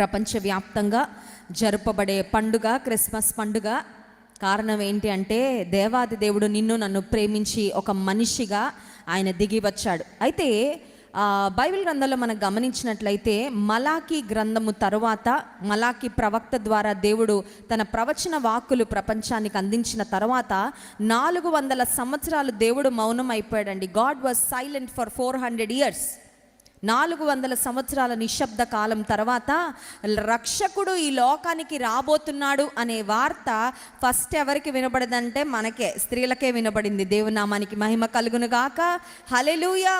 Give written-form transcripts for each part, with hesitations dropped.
ప్రపంచవ్యాప్తంగా జరుపబడే పండుగ క్రిస్మస్ పండుగ. కారణం ఏంటి అంటే దేవాది దేవుడు నిన్ను నన్ను ప్రేమించి ఒక మనిషిగా ఆయన దిగి వచ్చాడు. అయితే బైబిల్ గ్రంథంలో మనం గమనించినట్లయితే మలాకీ గ్రంథము తరువాత మలాకీ ప్రవక్త ద్వారా దేవుడు తన ప్రవచన వాక్కులు ప్రపంచానికి అందించిన తర్వాత 400 సంవత్సరాలు దేవుడు మౌనం అయిపోయాడండి. God was silent for 400 years. 400 సంవత్సరాల నిశ్శబ్ద కాలం తర్వాత రక్షకుడు ఈ లోకానికి రాబోతున్నాడు అనే వార్త ఫస్ట్ ఎవరికి వినబడిందంటే మనకే, స్త్రీలకే వినబడింది. దేవుని నామానికి మహిమ కలుగును గాక. హల్లెలూయా.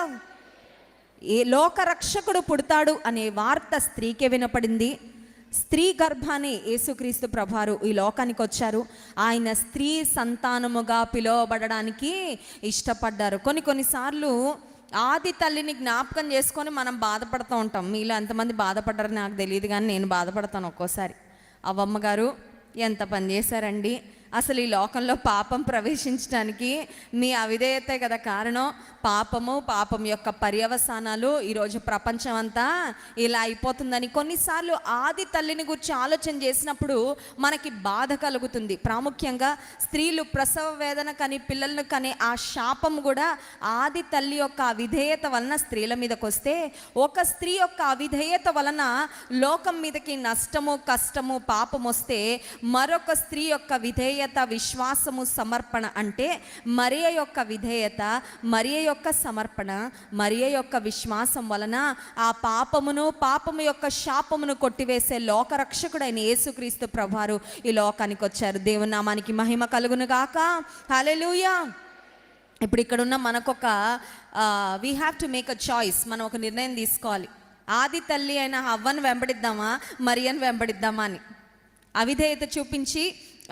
ఏ లోక రక్షకుడు పుడతాడు అనే వార్త స్త్రీకే వినపడింది. స్త్రీ గర్భాన్ని యేసుక్రీస్తు ప్రభువారు ఈ లోకానికి వచ్చారు. ఆయన స్త్రీ సంతానముగా పిలువబడడానికి ఇష్టపడ్డారు. కొన్నిసార్లు ఆది తల్లిని జ్ఞాపకం చేసుకొని మనం బాధపడుతూ ఉంటాం. మీలో ఎంతమంది బాధపడ్డారని నాకు తెలియదు, కానీ నేను బాధపడతాను ఒక్కోసారి. అవ్వమ్మ గారు ఎంత పని చేశారండి, అసలు ఈ లోకంలో పాపం ప్రవేశించడానికి మీ అవిధేయతే కదా కారణం. పాపం యొక్క పర్యవసానాలు ఈరోజు ప్రపంచం అంతా ఇలా అయిపోతుందని కొన్నిసార్లు ఆది తల్లిని గురించి ఆలోచన చేసినప్పుడు మనకి బాధ కలుగుతుంది. ప్రాముఖ్యంగా స్త్రీలు ప్రసవ వేదన కని పిల్లలను కనే ఆ శాపం కూడా ఆది తల్లి యొక్క అవిధేయత వలన స్త్రీల మీదకి వస్తే, ఒక స్త్రీ యొక్క అవిధేయత వలన లోకం మీదకి నష్టము కష్టము పాపం వస్తే, మరొక స్త్రీ యొక్క విధేయత విశ్వాసము సమర్పణ అంటే మరియ యొక్క విధేయత, మరియ యొక్క సమర్పణ, మరియ యొక్క విశ్వాసం వలన ఆ పాపము యొక్క శాపమును కొట్టివేసే లోకరక్షకుడైన యేసుక్రీస్తు ప్రభువారు ఈ లోకానికి వచ్చారు. దేవుని నామానికి మహిమ కలుగును గాక. హల్లెలూయా. ఇప్పుడు ఇక్కడ ఉన్న మనకొక we have to make a choice. మనం ఒక నిర్ణయం తీసుకోవాలి. ఆది తల్లి అయిన హవ్వను వెంబడిద్దామా, మరియను వెంబడిద్దామా అని. అవిధేయత చూపించి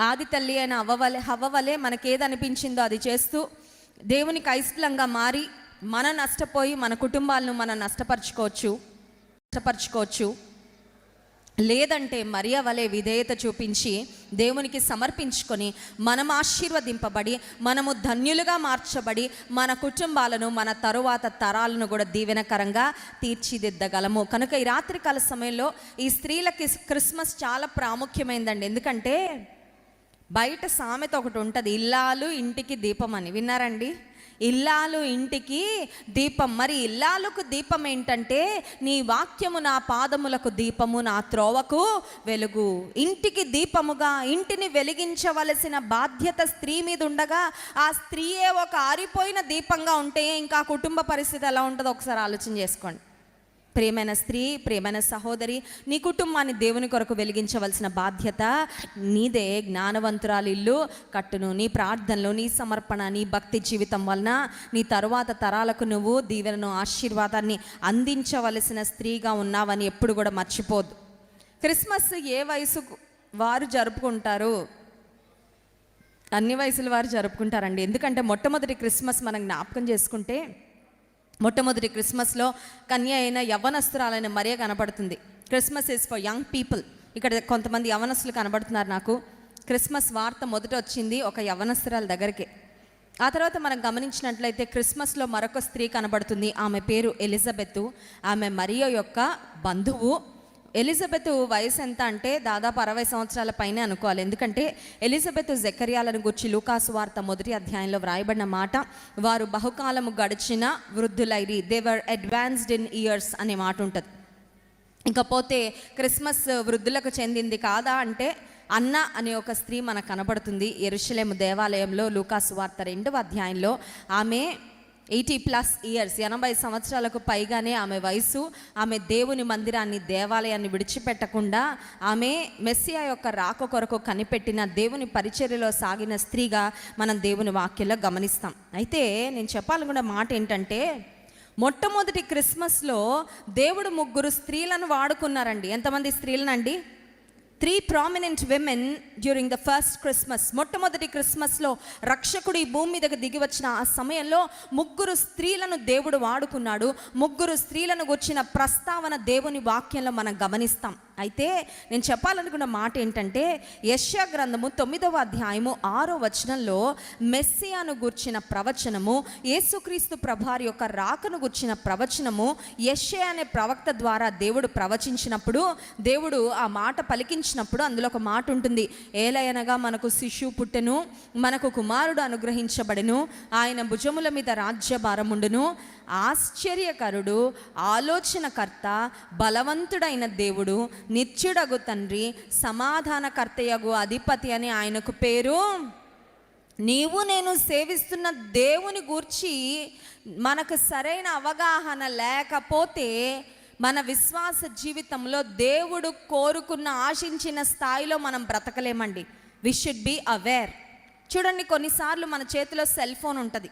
ఆది తల్లి అయిన హవ్వ వలె మనకేదనిపించిందో అది చేస్తూ దేవునికి అయిష్టంగా మారి మన నష్టపోయి మన కుటుంబాలను మనం నష్టపరచుకోవచ్చు. లేదంటే మరియ వలె విధేయత చూపించి దేవునికి సమర్పించుకొని మనం ఆశీర్వదింపబడి మనము ధన్యులుగా మార్చబడి మన కుటుంబాలను మన తరువాత తరాలను కూడా దీవెనకరంగా తీర్చిదిద్దగలము. కనుక ఈ రాత్రికాల సమయంలో ఈ స్త్రీలకి క్రిస్మస్ చాలా ప్రాముఖ్యమైందండి. ఎందుకంటే బయట సామెత ఒకటి ఉంటుంది, ఇల్లాలు ఇంటికి దీపం అని. విన్నారండి? ఇల్లాలు ఇంటికి దీపం. మరి ఇల్లాలకు దీపం ఏంటంటే నీ వాక్యము నా పాదములకు దీపము, నా త్రోవకు వెలుగు. ఇంటికి దీపముగా ఇంటిని వెలిగించవలసిన బాధ్యత స్త్రీ మీద ఉండగా ఆ స్త్రీయే ఒక ఆరిపోయిన దీపంగా ఉంటే ఇంకా కుటుంబ పరిస్థితి ఎలా ఉంటుందో ఒకసారి ఆలోచన చేసుకోండి. ప్రియమైన స్త్రీ, ప్రియమైన సహోదరి, నీ కుటుంబాన్ని దేవుని కొరకు వెలిగించవలసిన బాధ్యత నీదే. జ్ఞానవంతురాలు ఇల్లు కట్టును. నీ ప్రార్థనలు, నీ సమర్పణ, నీ భక్తి జీవితం వలన నీ తరువాత తరాలకు నువ్వు దీవెనను, ఆశీర్వాదాన్ని అందించవలసిన స్త్రీగా ఉన్నావని ఎప్పుడు కూడా మర్చిపోదు. క్రిస్మస్ ఏ వయసు వారు జరుపుకుంటారు? అన్ని వయసుల వారు జరుపుకుంటారండి. ఎందుకంటే మొట్టమొదటి క్రిస్మస్ మనం జ్ఞాపకం చేసుకుంటే, మొట్టమొదటి క్రిస్మస్లో కన్య అయిన యవ్వనస్తురాలైన మరియ కనబడుతుంది. Christmas is for young people. ఇక్కడ కొంతమంది యవ్వనస్తులు కనబడుతున్నారు నాకు. క్రిస్మస్ వార్త మొదట వచ్చింది ఒక యవ్వనస్తురాల దగ్గరికి. ఆ తర్వాత మనం గమనించినట్లయితే క్రిస్మస్లో మరొక స్త్రీ కనబడుతుంది. ఆమె పేరు ఎలిజబెత్. ఆమె మరియ యొక్క బంధువు. ఎలిజబెత్ వయసు ఎంత అంటే దాదాపు 60 సంవత్సరాల పైనే అనుకోవాలి. ఎందుకంటే ఎలిజబెత్ జకర్యాలను గురించి లూకాసు వార్త 1వ అధ్యాయంలో వ్రాయబడిన మాట, వారు బహుకాలము గడిచిన వృద్ధులైరి, they were advanced in years అనే మాట ఉంటుంది. ఇకపోతే క్రిస్మస్ వృద్ధులకు చెందింది కాదా అంటే అన్న అనే ఒక స్త్రీ మనకు కనబడుతుంది యెరూషలేము దేవాలయంలో. లూకాసు వార్త 2వ అధ్యాయంలో ఆమె 80+ years, 80 సంవత్సరాలకు పైగానే ఆమె వయసు. ఆమె దేవుని మందిరాన్ని, దేవాలయాన్ని విడిచిపెట్టకుండా ఆమె మెస్సియా యొక్క రాక కొరకు కనిపెట్టిన దేవుని పరిచర్యలో సాగిన స్త్రీగా మనం దేవుని వాక్యంలో గమనిస్తాం. అయితే నేను చెప్పాలనుకున్న మాట ఏంటంటే, మొట్టమొదటి క్రిస్మస్లో దేవుడు 3 స్త్రీలను వాడుకున్నారండి. ఎంతమంది స్త్రీలనండి? 3 prominent women during the first Christmas. మొట్టమొదటి క్రిస్మస్లో రక్షకుడు ఈ భూమి మీదకి దిగి వచ్చిన ఆ సమయంలో 3 స్త్రీలను దేవుడు వాడుకున్నాడు. 3 స్త్రీలను వచ్చిన ప్రస్తావన దేవుని వాక్యంలో మనం గమనిస్తాం. అయితే నేను చెప్పాలనుకున్న మాట ఏంటంటే, యెషయా గ్రంథము 9వ అధ్యాయము 6వ వచనంలో మెస్సియాను గూర్చిన ప్రవచనము, యేసుక్రీస్తు ప్రభువారి యొక్క రాకను గూర్చిన ప్రవచనము యెషయా అనే ప్రవక్త ద్వారా దేవుడు ప్రవచించినప్పుడు, దేవుడు ఆ మాట పలికించినప్పుడు అందులో ఒక మాట ఉంటుంది, ఏలయనగా మనకు శిశువు పుట్టెను, మనకు కుమారుడు అనుగ్రహించబడెను, ఆయన భుజముల మీద రాజ్యభారముండును, ఆశ్చర్యకరుడు, ఆలోచనకర్త, బలవంతుడైన దేవుడు, నిత్యుడగు తండ్రి, సమాధానకర్తయగు అధిపతి అని ఆయనకు పేరు. నీవు నేను సేవిస్తున్న దేవుని గూర్చి మనకు సరైన అవగాహన లేకపోతే మన విశ్వాస జీవితంలో దేవుడు కోరుకున్న ఆశించిన స్థాయిలో మనం బ్రతకలేమండి. We should be aware. చూడండి, కొన్నిసార్లు మన చేతిలో సెల్ ఫోన్ ఉంటుంది.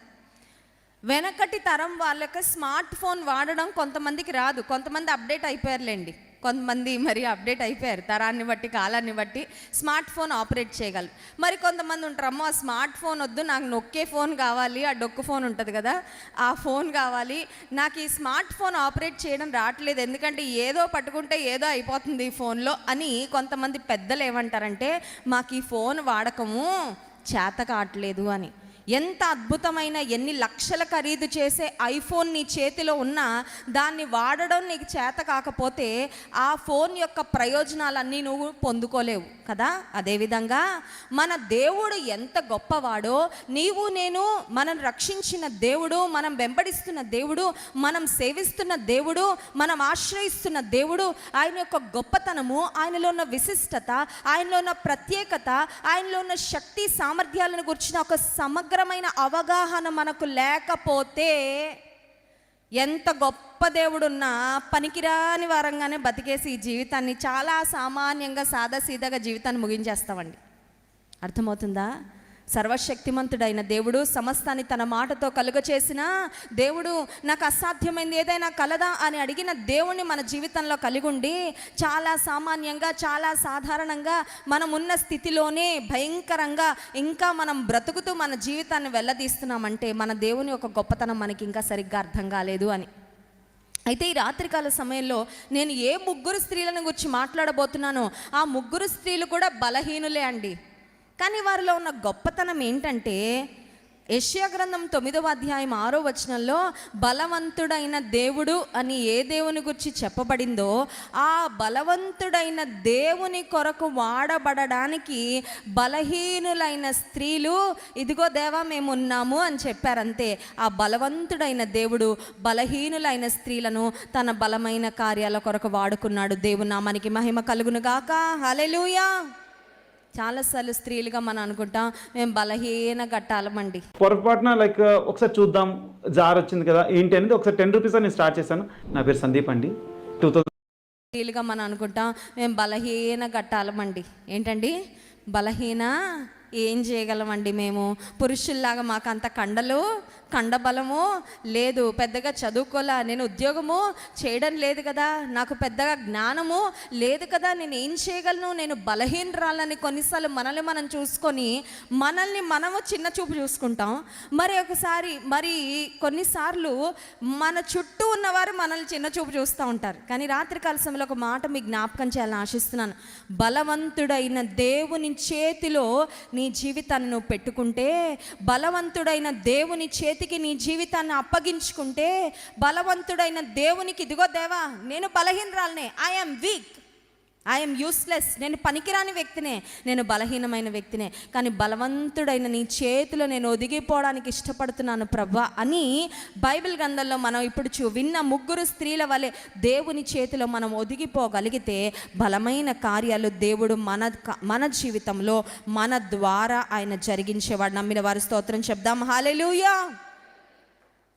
వెనకటి తరం వాళ్ళకి స్మార్ట్ ఫోన్ వాడడం కొంతమందికి రాదు, కొంతమంది అప్డేట్ అయిపోయారులేండి, కొంతమంది మరి అప్డేట్ అయిపోయారు, తరాన్ని బట్టి కాలాన్ని బట్టి స్మార్ట్ ఫోన్ ఆపరేట్ చేయగలరు. మరి కొంతమంది ఉంటారు, అమ్మో ఆ స్మార్ట్ ఫోన్ వద్దు, నాకు నొక్కే ఫోన్ కావాలి, ఆ డొక్కు ఫోన్ ఉంటుంది కదా ఆ ఫోన్ కావాలి, నాకు ఈ స్మార్ట్ ఫోన్ ఆపరేట్ చేయడం రావట్లేదు, ఎందుకంటే ఏదో పట్టుకుంటే ఏదో అయిపోతుంది ఈ ఫోన్లో అని కొంతమంది పెద్దలు ఏమంటారంటే, మాకు ఈ ఫోన్ వాడకము చేత కావట్లేదు అని. ఎంత అద్భుతమైన, ఎన్ని లక్షల ఖరీదు చేసే ఐఫోన్ నీ చేతిలో ఉన్నా దాన్ని వాడడం నీకు చేత కాకపోతే ఆ ఫోన్ యొక్క ప్రయోజనాలన్నీ నువ్వు పొందుకోలేవు కదా. అదేవిధంగా మన దేవుడు ఎంత గొప్పవాడో, నీవు నేను మనం రక్షించిన దేవుడు, మనం వెంబడిస్తున్న దేవుడు, మనం సేవిస్తున్న దేవుడు, మనం ఆశ్రయిస్తున్న దేవుడు, ఆయన యొక్క గొప్పతనము, ఆయనలో ఉన్న విశిష్టత, ఆయనలో ఉన్న ప్రత్యేకత, ఆయనలో ఉన్న శక్తి సామర్థ్యాలను గురించిన ఒక సమగ్రమైన అవగాహన మనకు లేకపోతే ఎంత గొప్ప దేవుడున్నా పనికిరాని వారంగానే బతికేసి ఈ జీవితాన్ని చాలా సామాన్యంగా సాదాసీదాగా జీవితాన్ని ముగించేస్తామండి. అర్థమవుతుందా? సర్వశక్తిమంతుడైన దేవుడు, సమస్తాన్ని తన మాటతో కలుగచేసిన దేవుడు, నాకు అసాధ్యమైంది ఏదైనా కలదా అని అడిగిన దేవుణ్ణి మన జీవితంలో కలిగి ఉండి చాలా సామాన్యంగా, చాలా సాధారణంగా మనం ఉన్న స్థితిలోనే భయంకరంగా ఇంకా మనం బ్రతుకుతూ మన జీవితాన్ని వెళ్ళదీస్తున్నామంటే మన దేవుని ఒక గొప్పతనం మనకి ఇంకా సరిగ్గా అర్థం కాలేదు అని. అయితే ఈ రాత్రికాల సమయంలో నేను ఏ 3 స్త్రీలను గురించి మాట్లాడబోతున్నానో ఆ 3 స్త్రీలు కూడా బలహీనులే అండి. కానీ వారిలో ఉన్న గొప్పతనం ఏంటంటే, యెషయా గ్రంథం 9వ అధ్యాయం 6వ వచనంలో బలవంతుడైన దేవుడు అని ఏ దేవుని గురించి చెప్పబడిందో ఆ బలవంతుడైన దేవుని కొరకు వాడబడడానికి బలహీనులైన స్త్రీలు, ఇదిగో దేవా మేము ఉన్నాము అని చెప్పారంతే. ఆ బలవంతుడైన దేవుడు బలహీనులైన స్త్రీలను తన బలమైన కార్యాల కొరకు వాడుకున్నాడు. దేవుని నామానికి మహిమ కలుగును గాక. హల్లెలూయా. చాలాసార్లు స్త్రీలుగా మనం అనుకుంటాం మేము బలహీన గట్టాలమండి. పొరపాటున ఒకసారి చూద్దాం, జార్ వచ్చింది కదా ఏంటి అనేది ఒకసారి 10 రూపీస్ అని స్టార్ట్ చేశాను. నా పేరు సందీప్ అండి. 2000 స్త్రీలుగా మనం అనుకుంటాం మేము బలహీన గట్టాలమండి. ఏంటండి బలహీన? ఏం చేయగలమండి మేము? పురుషుల్లాగా మాకు అంత కండబలము లేదు, పెద్దగా చదువుకోలే, నేను ఉద్యోగము చేయడం లేదు కదా, నాకు పెద్దగా జ్ఞానము లేదు కదా, నేను ఏం చేయగలను, నేను బలహీనరాలని కొన్నిసార్లు మనల్ని మనం చూసుకొని మనల్ని మనము చిన్న చూపు చూసుకుంటాం. మరి కొన్నిసార్లు మన చుట్టూ ఉన్నవారు మనల్ని చిన్న చూపు చూస్తూ ఉంటారు. కానీ రాత్రికాల సమయంలో ఒక మాట మీకు జ్ఞాపకం చేయాలని ఆశిస్తున్నాను. బలవంతుడైన దేవుని చేతిలో నీ జీవితాన్ని నువ్వు పెట్టుకుంటే, బలవంతుడైన దేవుని చేతికి నీ జీవితాన్ని అప్పగించుకుంటే, బలవంతుడైన దేవునికి ఇదిగో దేవా నేను బలహీనరాలనే, ఐఎమ్ వీక్, ఐఎమ్ యూస్లెస్, నేను పనికిరాని వ్యక్తినే, నేను బలహీనమైన వ్యక్తినే, కానీ బలవంతుడైన నీ చేతిలో నేను ఒదిగిపోవడానికి ఇష్టపడుతున్నాను ప్రభా అని బైబిల్ గ్రంథంలో మనం ఇప్పుడు విన్న 3 స్త్రీల వలె దేవుని చేతిలో మనం ఒదిగిపోగలిగితే బలమైన కార్యాలు దేవుడు మన జీవితంలో మన ద్వారా ఆయన జరిగించేవాడు. నమ్మిన వారి స్తోత్రం చెప్దాం. హల్లెలూయా.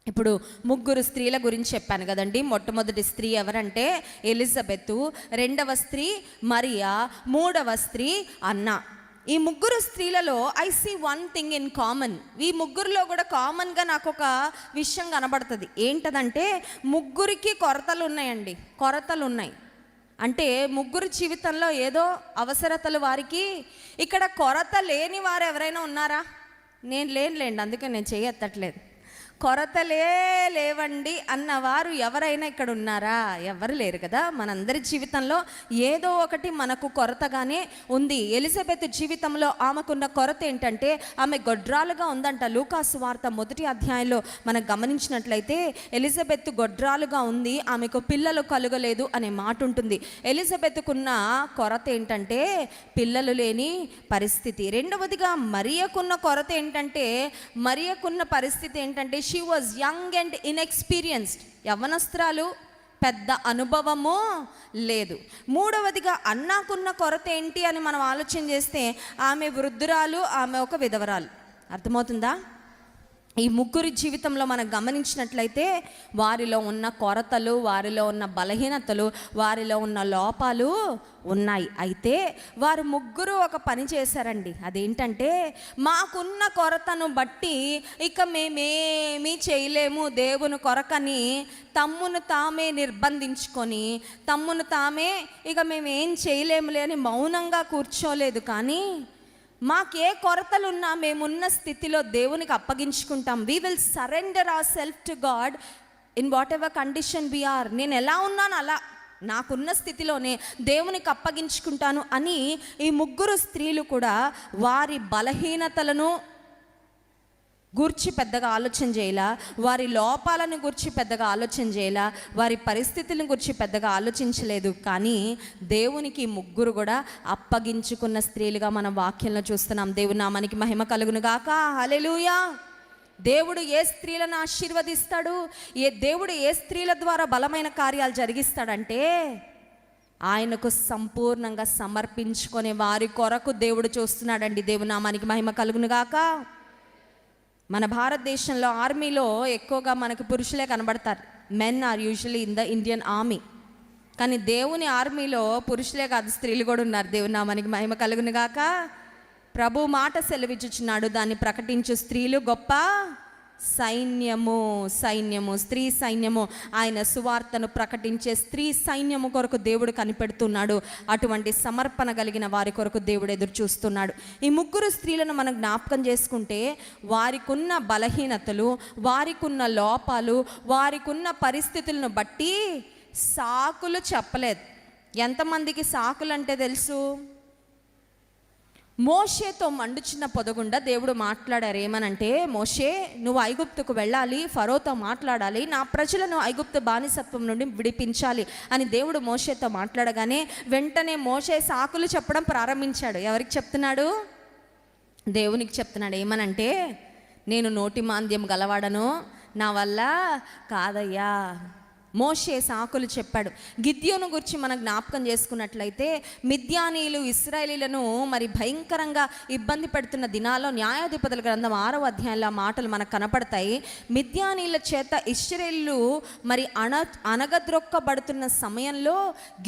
ఇప్పుడు 3 స్త్రీల గురించి చెప్పాను కదండి. మొట్టమొదటి స్త్రీ ఎవరంటే ఎలిజబెత్, 2వ స్త్రీ మరియా, 3వ స్త్రీ అన్నా. ఈ 3 స్త్రీలలో I see one thing in common. ఈ 3లో కూడా కామన్గా నాకు ఒక విషయం కనబడుతుంది. ఏంటదంటే 3కి కొరతలు ఉన్నాయండి. కొరతలు ఉన్నాయి అంటే 3 జీవితంలో ఏదో అవసరతలు వారికి. ఇక్కడ కొరత లేని వారు ఎవరైనా ఉన్నారా? నేను లేనులేండి, అందుకే నేను చేయెత్తట్లేదు. కొరతలే లేవండి అన్నవారు ఎవరైనా ఇక్కడ ఉన్నారా? ఎవరు లేరు కదా. మనందరి జీవితంలో ఏదో ఒకటి మనకు కొరతగానే ఉంది. ఎలిజబెత్ జీవితంలో ఆమెకున్న కొరత ఏంటంటే ఆమె గొడ్రాలుగా ఉందంట. లూకాసు వార్త 1వ అధ్యాయంలో మనం గమనించినట్లయితే ఎలిజబెత్ గొడ్రాలుగా ఉంది, ఆమెకు పిల్లలు కలుగలేదు అనే మాట ఉంటుంది. ఎలిజబెత్కున్న కొరత ఏంటంటే పిల్లలు లేని పరిస్థితి. రెండవదిగా మరియకున్న కొరత ఏంటంటే, మరియకున్న పరిస్థితి ఏంటంటే she was young and inexperienced. యవ్వనస్త్రాలు, పెద్ద అనుభవము లేదు. మూడవదిగా అన్నాకున్న కొరత ఏంటి అని మనం ఆలోచన చేస్తే ఆమె వృద్ధురాలు, ఆమె ఒక విధవరాలు. అర్థమవుతుందా? ఈ ముగ్గురి జీవితంలో మనం గమనించినట్లయితే వారిలో ఉన్న కొరతలు, వారిలో ఉన్న బలహీనతలు, వారిలో ఉన్న లోపాలు ఉన్నాయి. అయితే వారు ముగ్గురు ఒక పని చేశారండి. అదేంటంటే, మాకున్న కొరతను బట్టి ఇక మేమేమీ చేయలేము దేవుని కొరకని తమ్మును తామే నిర్బంధించుకొని, తమ్మును తామే ఇక మేమేం చేయలేములే అని మౌనంగా కూర్చోలేదు. కానీ మాకే కొరతలున్నా మేమున్న స్థితిలో దేవునికి అప్పగించుకుంటాం. We will surrender our self to God in whatever condition we are. నేను ఎలా ఉన్నాను అలా నాకున్న స్థితిలోనే దేవునికి అప్పగించుకుంటాను అని ఈ ముగ్గురు స్త్రీలు కూడా వారి బలహీనతలను గూర్చి పెద్దగా ఆలోచన చేయాల, వారి లోపాలను గురించి పెద్దగా ఆలోచన చేయాల, వారి పరిస్థితులను గురించి పెద్దగా ఆలోచించలేదు. కానీ దేవునికి ముగ్గురు కూడా అప్పగించుకున్న స్త్రీలుగా మనం వాక్యంలో చూస్తున్నాం. దేవుని నామానికి మహిమ కలుగును గాక. హల్లెలూయా. దేవుడు ఏ స్త్రీలను ఆశీర్వదిస్తాడు, దేవుడు ఏ స్త్రీల ద్వారా బలమైన కార్యాలు జరిగిస్తాడంటే ఆయనకు సంపూర్ణంగా సమర్పించుకునే వారి కొరకు దేవుడు చూస్తున్నాడండి. దేవుని నామానికి మహిమ కలుగును గాక. మన భారతదేశంలో ఆర్మీలో ఎక్కువగా మనకు పురుషులే కనబడతారు. Men are usually in the Indian army. కానీ దేవుని ఆర్మీలో పురుషులే కాదు, స్త్రీలు కూడా ఉన్నారు. దేవుని నామానికి మహిమ కలుగును గాక. ప్రభు మాట సెలవిచ్చుచున్నాడు, దాన్ని ప్రకటించు స్త్రీలు గొప్ప సైన్యము. సైన్యము, స్త్రీ సైన్యము. ఆయన సువార్తను ప్రకటించే స్త్రీ సైన్యము కొరకు దేవుడు కనిపెడుతున్నాడు. అటువంటి సమర్పణ కలిగిన వారి కొరకు దేవుడు ఎదురు చూస్తున్నాడు. ఈ ముగ్గురు స్త్రీలను మనం జ్ఞాపకం చేసుకుంటే వారికున్న బలహీనతలు, వారికున్న లోపాలు, వారికున్న పరిస్థితులను బట్టి సాకులు చెప్పలేదు. ఎంతమందికి సాకులు అంటే తెలుసు? మోషేతో మండుచున్న పొదగుండా దేవుడు మాట్లాడారు. ఏమనంటే, మోషే నువ్వు ఐగుప్తుకు వెళ్ళాలి, ఫరోతో మాట్లాడాలి, నా ప్రజలను ఐగుప్తు బానిసత్వం నుండి విడిపించాలి అని దేవుడు మోషేతో మాట్లాడగానే వెంటనే మోషే సాకులు చెప్పడం ప్రారంభించాడు. ఎవరికి చెప్తున్నాడు? దేవునికి చెప్తున్నాడు. ఏమనంటే, నేను నోటి మాంద్యం గలవాడను, నా వల్ల కాదయ్యా. మోషే సాకులు చెప్పాడు. గిద్యోను గురించి మనం జ్ఞాపకం చేసుకున్నట్లయితే మిద్యానీయులు ఇశ్రాయేలీలను మరి భయంకరంగా ఇబ్బంది పెడుతున్న దినాల్లో న్యాయాధిపతుల గ్రంథం 6వ అధ్యాయంలో మాటలు మనకు కనపడతాయి. మిద్యానీయుల చేత ఇశ్రాయేలీలు మరి అనగద్రొక్కబడుతున్న సమయంలో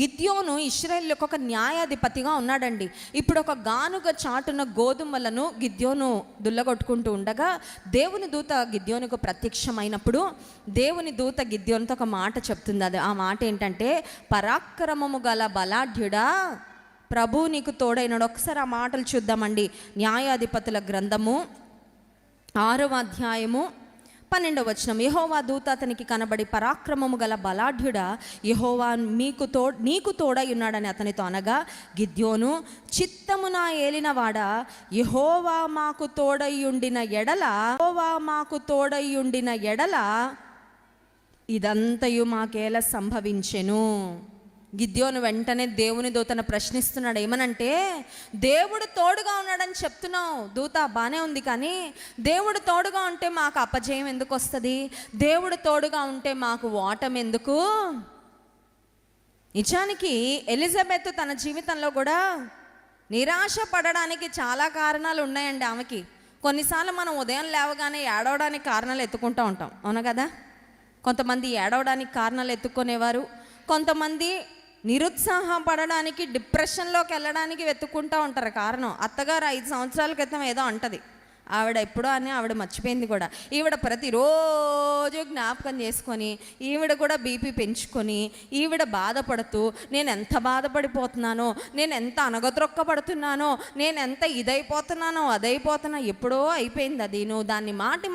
గిద్యోను ఇశ్రాయేలీలకు ఒక న్యాయాధిపతిగా ఉన్నాడండి. ఇప్పుడు ఒక గానుగ చాటున గోధుమలను గిద్యోను దుల్లగొట్టుకుంటూ ఉండగా దేవుని దూత గిద్యోనుకు ప్రత్యక్షమైనప్పుడు దేవుని దూత గిద్యోనుతో ఒక మాట చెప్తుంది. అది ఆ మాట ఏంటంటే, పరాక్రమము గల బలాఢ్యుడా, ప్రభు నీకు తోడైనాడు. ఒకసారి ఆ మాటలు చూద్దామండి. న్యాయాధిపతుల గ్రంథము 6వ అధ్యాయము 12వ వచనం. యెహోవా దూత అతనికి కనబడి, పరాక్రమము గల బలాఢ్యుడా, యెహోవా నీకు తోడై ఉన్నాడని అతనితో అనగా, గిద్యోను చిత్తమున ఏలినవాడా, యెహోవా మాకు తోడయ్యుండిన ఎడల ఇదంతయు మాకేలా సంభవించెను. గిద్యోను వెంటనే దేవుని దూతను ప్రశ్నిస్తున్నాడు. ఏమనంటే, దేవుడు తోడుగా ఉన్నాడని చెప్తున్నావు దూత, బాగానే ఉంది, కానీ దేవుడు తోడుగా ఉంటే మాకు అపజయం ఎందుకు వస్తుంది? దేవుడు తోడుగా ఉంటే మాకు ఓటమి ఎందుకు? నిజానికి ఎలిజబెత్ తన జీవితంలో కూడా నిరాశ పడడానికి చాలా కారణాలు ఉన్నాయండి ఆమెకి. కొన్నిసార్లు మనం ఉదయం లేవగానే ఏడవడానికి కారణాలు ఎత్తుకుంటూ ఉంటాం, అవునా కదా? కొంతమంది ఏడవడానికి కారణాలు ఎత్తుకునేవారు, కొంతమంది నిరుత్సాహపడడానికి డిప్రెషన్లోకి వెళ్ళడానికి వెతుక్కుంటూ ఉంటారు కారణం. అత్తగారు 5 సంవత్సరాల క్రితం ఏదో అంటది, ఆవిడ ఎప్పుడో అని ఆవిడ మర్చిపోయింది కూడా. ఈవిడ ప్రతిరోజు జ్ఞాపకం చేసుకొని ఈవిడ కూడా బీపీ పెంచుకొని ఈవిడ బాధపడుతూ నేను ఎంత బాధపడిపోతున్నానో, నేను ఎంత అనగద్రొక్కబడుతున్నానో, నేను ఎంత ఇదైపోతున్నానో అదైపోతున్నా. ఎప్పుడో అయిపోయింది అది. నువ్వు దాన్ని మాటి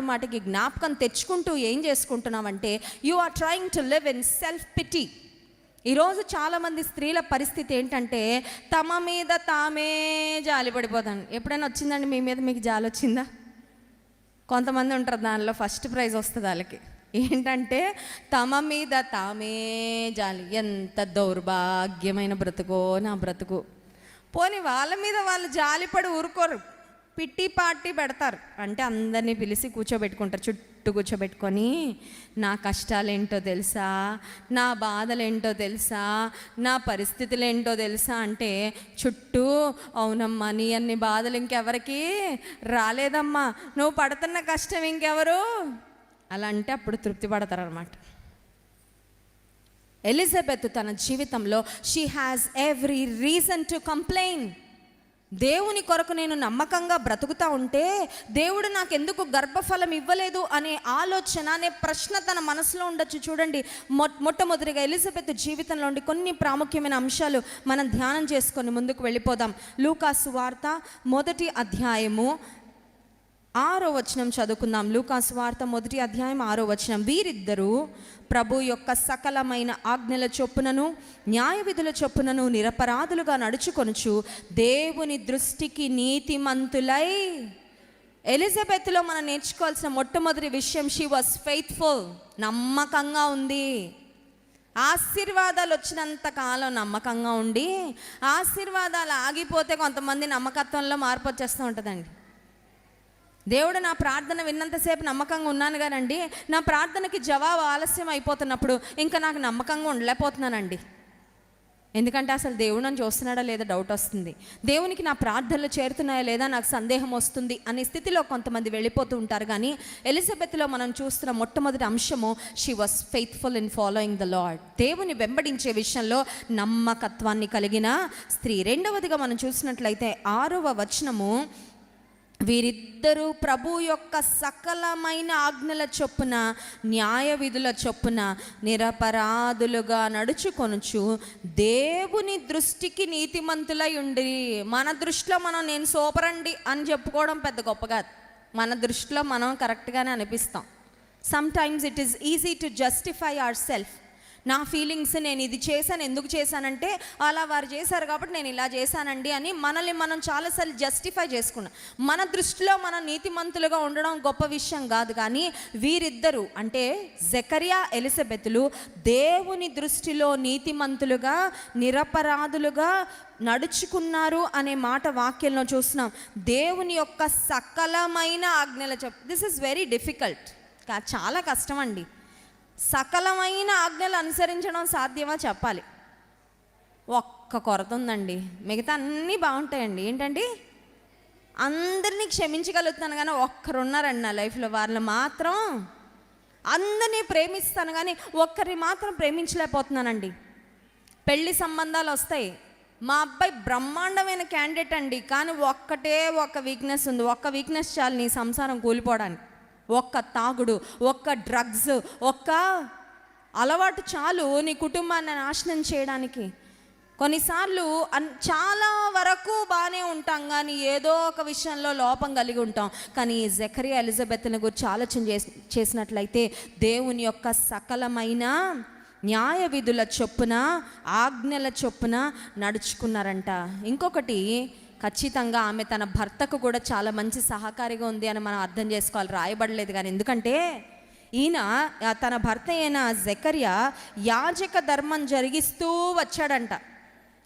మాటికి జ్ఞాపకం తెచ్చుకుంటూ ఏం చేసుకుంటున్నావంటే you are trying to live in self pity. ఈరోజు చాలామంది స్త్రీల పరిస్థితి ఏంటంటే తమ మీద తామే జాలి పడిపోతాను. ఎప్పుడైనా వచ్చిందండి మీ మీద మీకు జాలి వచ్చిందా? కొంతమంది ఉంటారు దానిలో ఫస్ట్ ప్రైజ్ వస్తుంది వాళ్ళకి. ఏంటంటే తమ మీద తామే జాలి. ఎంత దౌర్భాగ్యమైన బ్రతుకో నా బ్రతుకు. పోనీ వాళ్ళ మీద వాళ్ళు జాలిపడి ఊరుకోరు, పిట్టి పార్టీ పెడతారు. అంటే అందరినీ పిలిచి కూర్చోబెట్టుకుంటారు, చుట్టూ కూర్చోబెట్టుకొని నా కష్టాలేంటో తెలుసా, నా బాధలేంటో తెలుసా, నా పరిస్థితులు ఏంటో తెలుసా అంటే చుట్టూ అవునమ్మా నీ అన్ని బాధలు ఇంకెవరికి రాలేదమ్మా, నువ్వు పడుతున్న కష్టం ఇంకెవరు అలా అంటే అప్పుడు తృప్తి పడతారనమాట. ఎలిజబెత్ తన జీవితంలో she has every reason to complain. దేవుని కొరకు నేను నమ్మకంగా బ్రతుకుతా ఉంటే దేవుడు నాకు ఎందుకు గర్భఫలం ఇవ్వలేదు అనే ఆలోచన, అనే ప్రశ్న తన మనసులో ఉండొచ్చు. చూడండి, మొట్టమొదటిగా ఎలిజబెత్ జీవితంలో ఉండి కొన్ని ప్రాముఖ్యమైన అంశాలు మనం ధ్యానం చేసుకొని ముందుకు వెళ్ళిపోదాం. లూకాసు వార్త 1వ అధ్యాయము 6వ వచనం చదువుకుందాం. లూకాసు వార్త 1వ అధ్యాయం 6వ వచనం. వీరిద్దరూ ప్రభు యొక్క సకలమైన ఆజ్ఞల చొప్పునను న్యాయ విధుల చొప్పునను నిరపరాధులుగా నడుచుకొనుచు దేవుని దృష్టికి నీతిమంతులై. ఎలిజబెత్లో మనం నేర్చుకోవాల్సిన మొట్టమొదటి విషయం, షీ వాజ్ ఫెయిత్ఫుల్. నమ్మకంగా ఉంది. ఆశీర్వాదాలు వచ్చినంత కాలం నమ్మకంగా ఉండి ఆశీర్వాదాలు ఆగిపోతే కొంతమంది నమ్మకత్వంలో మార్పు వచ్చేస్తూ ఉంటుందండి. దేవుడు నా ప్రార్థన విన్నంతసేపు నమ్మకంగా ఉన్నాను కానండి, నా ప్రార్థనకి జవాబు ఆలస్యం అయిపోతున్నప్పుడు ఇంకా నాకు నమ్మకంగా ఉండలేకపోతున్నానండి. ఎందుకంటే అసలు దేవుడు నన్ను చూస్తున్నాడా లేదా డౌట్ వస్తుంది, దేవునికి నా ప్రార్థనలు చేరుతున్నాయా లేదా నాకు సందేహం వస్తుంది అనే స్థితిలో కొంతమంది వెళ్ళిపోతూ ఉంటారు. కానీ ఎలిజబెత్లో మనం చూస్తున్న మొట్టమొదటి అంశము, she was faithful in following the lord. దేవుని వెంబడించే విషయంలో నమ్మకత్వాన్ని కలిగిన స్త్రీ. రెండవదిగా మనం చూసినట్లయితే 6వ వచనము, వీరిద్దరూ ప్రభు యొక్క సకలమైన ఆజ్ఞల చొప్పున న్యాయ విధుల చొప్పున నిరపరాధులుగా నడుచుకొనుచు దేవుని దృష్టికి నీతిమంతులై ఉండి. మన దృష్టిలో మనం నేను సూపర్ అండి అని చెప్పుకోవడం పెద్ద గొప్పగా, మన దృష్టిలో మనం కరెక్ట్గానే అనిపిస్తాం. Sometimes it is easy to justify our self. నా ఫీలింగ్స్, నేను ఇది చేశాను, ఎందుకు చేశానంటే అలా వారు చేశారు కాబట్టి నేను ఇలా చేశానండి అని మనల్ని మనం చాలాసార్లు జస్టిఫై చేసుకున్నాం. మన దృష్టిలో మనం నీతిమంతులుగా ఉండడం గొప్ప విషయం కాదు. కానీ వీరిద్దరూ అంటే జకరియా, ఎలిజబెతులు దేవుని దృష్టిలో నీతిమంతులుగా నిరపరాధులుగా నడుచుకున్నారు అనే మాట వాక్యంలో చూస్తున్నాం. దేవుని యొక్క సకలమైన ఆజ్ఞల దిస్ ఇస్ వెరీ డిఫికల్ట్. చాలా కష్టం అండి. సకలమైన ఆజ్ఞలు అనుసరించడం సాధ్యమా చెప్పాలి. ఒక్క కొరత ఉందండి, మిగతా అన్నీ బాగుంటాయండి. ఏంటండి, అందరినీ క్షమించగలుగుతాను కానీ ఒక్కరున్నారండి నా లైఫ్లో, వాళ్ళు మాత్రం అందరినీ ప్రేమిస్తాను కానీ ఒక్కరిని మాత్రం ప్రేమించలేకపోతున్నానండి. పెళ్లి సంబంధాలు వస్తాయి, మా అబ్బాయి బ్రహ్మాండమైన క్యాండిడేట్ అండి, కానీ ఒక్కటే ఒక వీక్నెస్ ఉంది. ఒక్క వీక్నెస్ చాలు నీ సంసారం కూలిపోవడానికి. ఒక్క తాగుడు, ఒక్క డ్రగ్స్, ఒక్క అలవాటు చాలు నీ కుటుంబాన్ని నాశనం చేయడానికి. కొన్నిసార్లు చాలా వరకు బాగానే ఉంటాం కానీ ఏదో ఒక విషయంలో లోపం కలిగి ఉంటాం. కానీ జకరియా, ఎలిజబెత్ని గురించి ఆలోచన చేసినట్లయితే దేవుని యొక్క సకలమైన న్యాయ విధుల చొప్పున ఆజ్ఞల చొప్పున నడుచుకున్నారంట. ఇంకొకటి, ఖచ్చితంగా ఆమె తన భర్తకు కూడా చాలా మంచి సహకారిగా ఉంది అని మనం అర్థం చేసుకోవాలి. రాయబడలేదు కానీ, ఎందుకంటే ఈయన తన భర్త అయిన జకరియా యాజక ధర్మం జరిగిస్తూ వచ్చాడంట.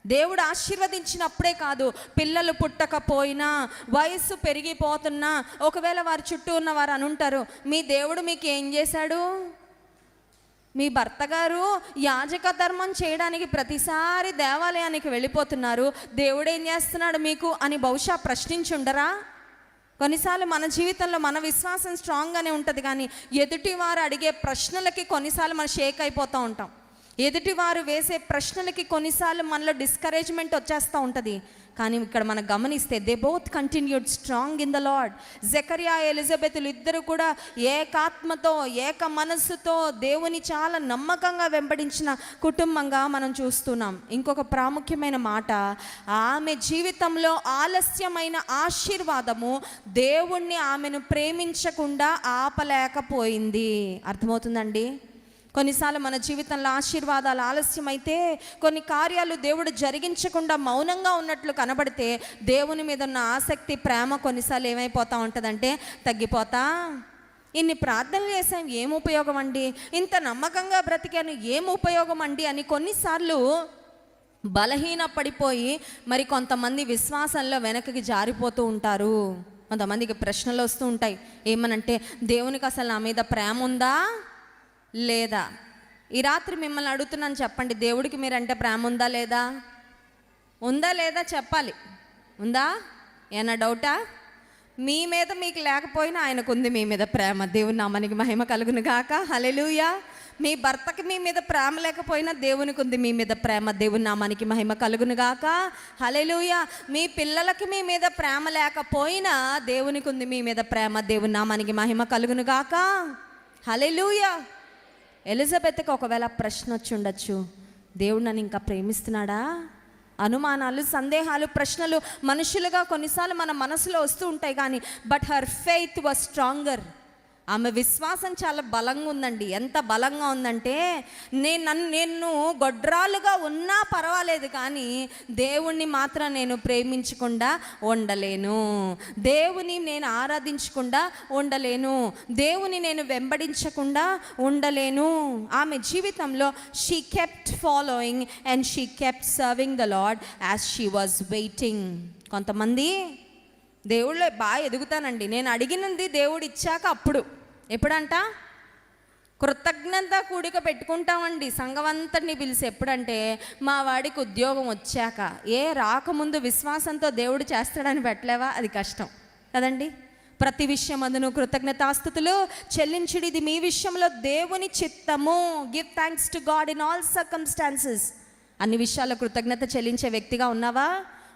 దేవుడు ఆశీర్వదించినప్పుడే కాదు, పిల్లలు పుట్టకపోయినా, వయస్సు పెరిగిపోతున్నా, ఒకవేళ వారి చుట్టూ ఉన్న వారు అనుంటారు, మీ దేవుడు మీకు ఏం చేశాడు, మీ భర్త గారు యాజక ధర్మం చేయడానికి ప్రతిసారి దేవాలయానికి వెళ్ళిపోతున్నారు, దేవుడు ఏం చేస్తున్నాడు మీకు అని బహుశా ప్రశ్నించుండరా? కొన్నిసార్లు మన జీవితంలో మన విశ్వాసం స్ట్రాంగ్గానే ఉంటుంది కానీ ఎదుటి వారు అడిగే ప్రశ్నలకి కొన్నిసార్లు మనం షేక్ అయిపోతూ ఉంటాం. ఎదుటివారు వేసే ప్రశ్నలకి కొన్నిసార్లు మనలో డిస్కరేజ్మెంట్ వచ్చేస్తూ ఉంటుంది. కానీ ఇక్కడ మనం గమనిస్తే they both continued strong in the Lord. Zechariah ఎలిజబెతులు ఇద్దరు కూడా ఏకాత్మతో ఏక మనస్సుతో దేవుని చాలా నమ్మకంగా వెంబడించిన కుటుంబంగా మనం చూస్తున్నాం. ఇంకొక ప్రాముఖ్యమైన మాట, ఆమె జీవితంలో ఆలస్యమైన ఆశీర్వాదము దేవుణ్ణి ఆమెను ప్రేమించకుండా ఆపలేకపోయింది. అర్థమవుతుందండి? కొన్నిసార్లు మన జీవితంలో ఆశీర్వాదాలు ఆలస్యమైతే, కొన్ని కార్యాలు దేవుడు జరిగించకుండా మౌనంగా ఉన్నట్లు కనబడితే దేవుని మీద ఉన్న ఆసక్తి, ప్రేమ కొన్నిసార్లు ఏమైపోతూ ఉంటుందంటే తగ్గిపోతా. ఇన్ని ప్రార్థనలు చేసాం ఏం ఉపయోగం అండి, ఇంత నమ్మకంగా బ్రతికాను ఏం ఉపయోగం అండి అని కొన్నిసార్లు బలహీన పడిపోయి మరి కొంతమంది విశ్వాసంలో వెనక్కి జారిపోతూ ఉంటారు. కొంతమందికి ప్రశ్నలు వస్తూ ఉంటాయి. ఏమనంటే, దేవునికి అసలు నా మీద ప్రేమ ఉందా లేదా? ఈ రాత్రి మిమ్మల్ని అడుగుతున్నాను, చెప్పండి, దేవుడికి మీరంటే ప్రేమ ఉందా లేదా? ఉందా లేదా చెప్పాలి. ఉందా? ఏమన్నా డౌటా? మీ మీద మీకు లేకపోయినా ఆయనకు ఉంది మీ మీద ప్రేమ. దేవుని నామానికి మహిమ కలుగును గాక. హల్లెలూయా. మీ భర్తకి మీ మీద ప్రేమ లేకపోయినా దేవునికి ఉంది మీ మీద ప్రేమ. దేవుని నామానికి మహిమ కలుగును గాక. హల్లెలూయా. మీ పిల్లలకి మీ మీద ప్రేమ లేకపోయినా దేవునికి ఉంది మీ మీద ప్రేమ. దేవుని నామానికి మహిమ కలుగును గాక. హల్లెలూయా. ఎలిజబెత్కి ఒకవేళ ప్రశ్న వచ్చి ఉండొచ్చు, దేవుడు నన్ను ఇంకా ప్రేమిస్తున్నాడా? అనుమానాలు, సందేహాలు, ప్రశ్నలు మనుషులుగా కొన్నిసార్లు మన మనసులో వస్తూ ఉంటాయి. కానీ but her faith was stronger. ఆమె విశ్వాసం చాలా బలంగా ఉందండి. ఎంత బలంగా ఉందంటే, నేను గొడ్రాలుగా ఉన్నా పర్వాలేదు కానీ దేవుణ్ణి మాత్రం నేను ప్రేమించకుండా ఉండలేను, దేవుని నేను ఆరాధించకుండా ఉండలేను, దేవుని నేను వెంబడించకుండా ఉండలేను. ఆమె జీవితంలో she kept following and she kept serving the lord as she was waiting. కొంతమంది దేవుళ్ళో బాగా ఎదుగుతానండి, నేను అడిగినది దేవుడు ఇచ్చాక అప్పుడు. ఎప్పుడంట? కృతజ్ఞత కూడిక పెట్టుకుంటామండి సంఘం అంతటిని పిలిచి. ఎప్పుడంటే మా వాడికి ఉద్యోగం వచ్చాక. రాకముందు విశ్వాసంతో దేవుడు చేస్తాడని పెట్టలేవా? అది కష్టం కదండి. ప్రతి విషయం అందును కృతజ్ఞతాస్తుతులు చెల్లించుడి, ఇది మీ విషయంలో దేవుని చిత్తము. Give thanks to God in all circumstances. అన్ని విషయాల్లో కృతజ్ఞత చెల్లించే వ్యక్తిగా ఉన్నావా?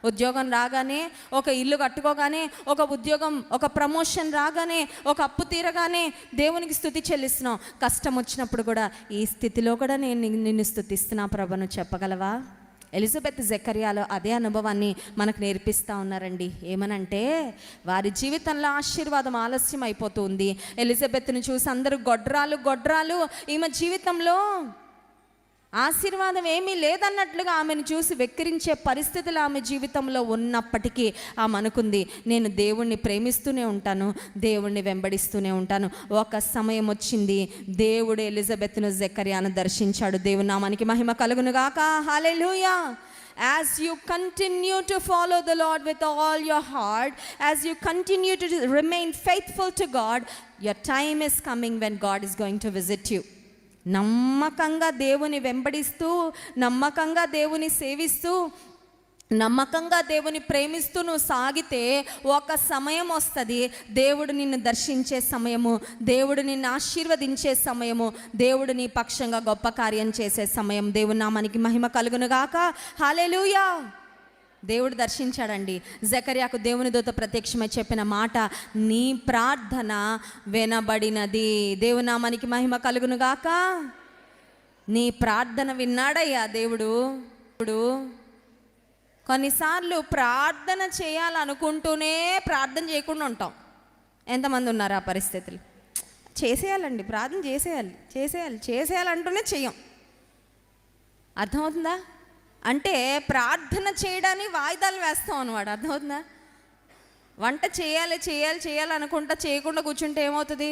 ఉద్యోగం రాగానే, ఒక ఇల్లు కట్టుకోగానే, ఒక ఉద్యోగం, ఒక ప్రమోషన్ రాగానే, ఒక అప్పు తీరగానే దేవునికి స్తుతి చెల్లిస్తున్నాం. కష్టం వచ్చినప్పుడు కూడా ఈ స్థితిలో కూడా నేను నిన్ను స్తుతిస్తున్నా ప్రభును చెప్పగలవా? ఎలిజబెత్ జకర్యాలో అదే అనుభవాన్ని మనకు నేర్పిస్తూ ఉన్నారండి. ఏమనంటే, వారి జీవితంలో ఆశీర్వాదం ఆలస్యం అయిపోతుంది. ఎలిజబెత్ను చూసి అందరూ గొడ్రాలు, ఈమె జీవితంలో ఆశీర్వాదం ఏమీ లేదన్నట్లుగా ఆమెను చూసి వెక్కిరించే పరిస్థితులు ఆమె జీవితంలో ఉన్నప్పటికీ ఆమె అనుకుంది, నేను దేవుణ్ణి ప్రేమిస్తూనే ఉంటాను, దేవుణ్ణి వెంబడిస్తూనే ఉంటాను. ఒక సమయం వచ్చింది, దేవుడు ఎలిజబెత్ను జకర్యాను దర్శించాడు. దేవుని నామానికి మహిమ కలుగును గాక. హల్లెలూయా. As you continue to follow the Lord with all your heart, as you continue to remain faithful to God, your time is coming when God is going to visit you. నమ్మకంగా దేవుని వెంబడిస్తూ, నమ్మకంగా దేవుని సేవిస్తూ, నమ్మకంగా దేవుని ప్రేమిస్తూ నువ్వు సాగితే ఒక సమయం వస్తుంది, దేవుడు నిన్ను దర్శించే సమయము, దేవుడు నిన్ను ఆశీర్వదించే సమయము, దేవుడు నీ పక్షంగా గొప్ప కార్యం చేసే సమయం. దేవుని నామానికి మహిమ కలుగును గాక. హల్లెలూయా. దేవుడు దర్శించాడండి. జకర్యాకు దేవుని దూత ప్రత్యక్షమై చెప్పిన మాట, నీ ప్రార్థన వినబడినది. దేవుని నామానికి మహిమ కలుగును గాక. నీ ప్రార్థన విన్నాడయ్యా దేవుడు. కొన్నిసార్లు ప్రార్థన చేయాలనుకుంటూనే ప్రార్థన చేయకుండా ఉంటాం. ఎంతమంది ఉన్నారు ఆ పరిస్థితులు? చేసేయాలండి, ప్రార్థన చేసేయాలంటూనే చెయ్యం. అర్థమవుతుందా? అంటే ప్రార్థన చేయడానికి వాయిదాలు వేస్తాం అన్నమాట. అర్థమవుతుందా? వంట చేయాలి అనుకుంటా చేయకుండా కూర్చుంటే ఏమవుతుంది?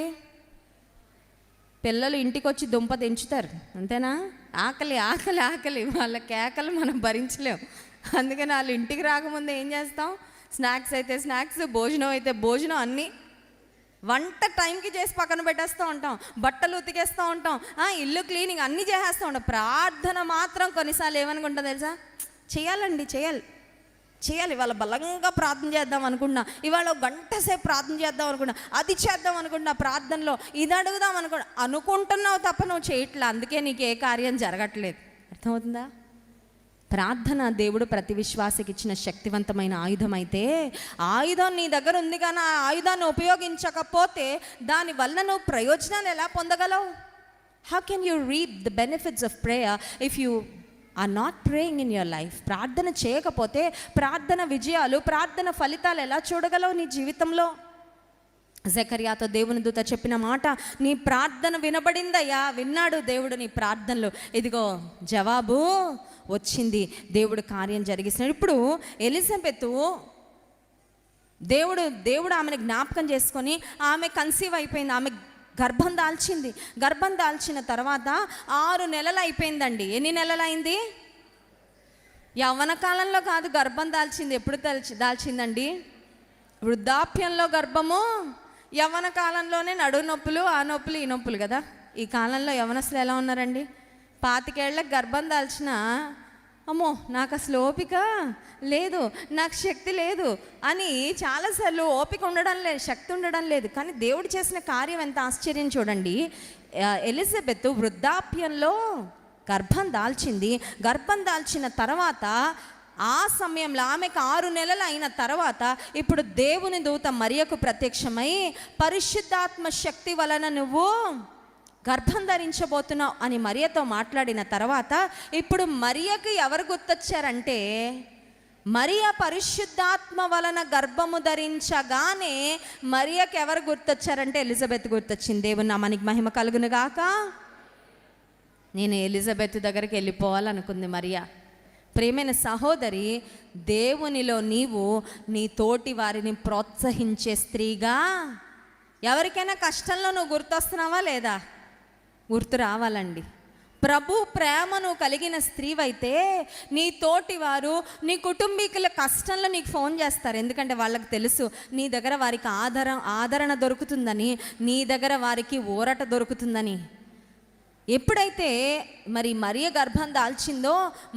పిల్లలు ఇంటికి వచ్చి దుంప తెంచుతారు, అంతేనా? ఆకలి వాళ్ళ కేకలు మనం భరించలేం. అందుకని వాళ్ళు ఇంటికి రాకముందు ఏం చేస్తాం? స్నాక్స్ అయితే స్నాక్స్, భోజనం అయితే భోజనం, అన్నీ వంట టైంకి చేసి పక్కన పెట్టేస్తూ ఉంటాం, బట్టలు ఉతికేస్తూ ఉంటాం, ఇల్లు క్లీనింగ్ అన్నీ చేసేస్తూ ఉంటాం. ప్రార్థన మాత్రం కొన్నిసార్లు ఏమనుకుంటాం తెలుసా? చేయాలి, చేయాలి. ఇవాళ బలంగా ప్రార్థన చేద్దాం అనుకున్నా, ఇవాళ ఒక గంట సేపు ప్రార్థన చేద్దాం అనుకున్నా, అది చేద్దాం అనుకున్నా, ప్రార్థనలో ఇది అడుగుదాం అనుకుంటున్నావు తప్ప నువ్వు చేయట్లే. అందుకే నీకు ఏ కార్యం జరగట్లేదు. అర్థమవుతుందా? ప్రార్థన దేవుడు ప్రతి విశ్వాసకి ఇచ్చిన శక్తివంతమైన ఆయుధం అయితే, ఆయుధం నీ దగ్గర ఉంది కానీ ఆ ఆయుధాన్ని ఉపయోగించకపోతే దానివల్ల నువ్వు ప్రయోజనాలు ఎలా పొందగలవు? How can you reap the benefits of prayer if you are not praying in your life? ప్రార్థన చేయకపోతే ప్రార్థన విజయాలు, ప్రార్థన ఫలితాలు ఎలా చూడగలవు నీ జీవితంలో? జకర్యాతో దేవుని దూత చెప్పిన మాట, నీ ప్రార్థన వినబడిందయ్యా. విన్నాడు దేవుడు నీ ప్రార్థనలు. ఇదిగో జవాబు వచ్చింది, దేవుడు కార్యం జరిగిస్తున్నాడు. ఇప్పుడు ఎలిజబెత్ దేవుడు ఆమెను జ్ఞాపకం చేసుకొని ఆమె కన్సీవ్ అయిపోయింది, ఆమె గర్భం దాల్చింది. గర్భం దాల్చిన తర్వాత 6 నెలలు అయిపోయిందండి. ఎన్ని నెలలు అయింది? యవ్వన కాలంలో కాదు గర్భం దాల్చింది. ఎప్పుడు దాల్చిందండి? వృద్ధాప్యంలో గర్భము, యవ్వన కాలంలోనే నడువు నొప్పులు, ఆ నొప్పులు, ఈ నొప్పులు కదా. ఈ కాలంలో యవ్వనస్తులు ఎలా ఉన్నారండి? 25 ఏళ్ళకి గర్భం దాల్చిన, అమ్మో నాకు అసలు ఓపిక లేదు, నాకు శక్తి లేదు అని చాలాసార్లు ఓపిక ఉండడం లేదు, శక్తి ఉండడం లేదు. కానీ దేవుడు చేసిన కార్యం ఎంత ఆశ్చర్యం చూడండి. ఎలిజబెత్ వృద్ధాప్యంలో గర్భం దాల్చింది. గర్భం దాల్చిన తర్వాత ఆ సమయంలో ఆమెకు 6 నెలలు అయిన తర్వాత ఇప్పుడు దేవుని దూత మరియకు ప్రత్యక్షమై, పరిశుద్ధాత్మ శక్తి వలన నువ్వు గర్భం ధరించబోతున్నావు అని మరియతో మాట్లాడిన తర్వాత ఇప్పుడు మరియకి ఎవరు గుర్తొచ్చారంటే, మరియ పరిశుద్ధాత్మ వలన గర్భము ధరించగానే మరియకి ఎవరు గుర్తొచ్చారంటే ఎలిజబెత్ గుర్తొచ్చింది. దేవుని నామానికి మహిమ కలుగును గాక. నేను ఎలిజబెత్ దగ్గరికి వెళ్ళిపోవాలనుకుంది మరియా. ప్రేమైన సహోదరి, దేవునిలో నీవు నీ తోటి వారిని ప్రోత్సహించే స్త్రీగా, ఎవరికైనా కష్టంలో నువ్వు గుర్తొస్తున్నావా లేదా? గుర్తు రావాలండి. ప్రభు ప్రేమను కలిగిన స్త్రీవైతే నీ తోటి వారు, నీ కుటుంబీకుల కష్టంలో నీకు ఫోన్ చేస్తారు. ఎందుకంటే వాళ్ళకి తెలుసు నీ దగ్గర వారికి ఆదరణ దొరుకుతుందని, నీ దగ్గర వారికి ఊరట దొరుకుతుందని. ఎప్పుడైతే మరి మరియ గర్భం దాల్చిందో,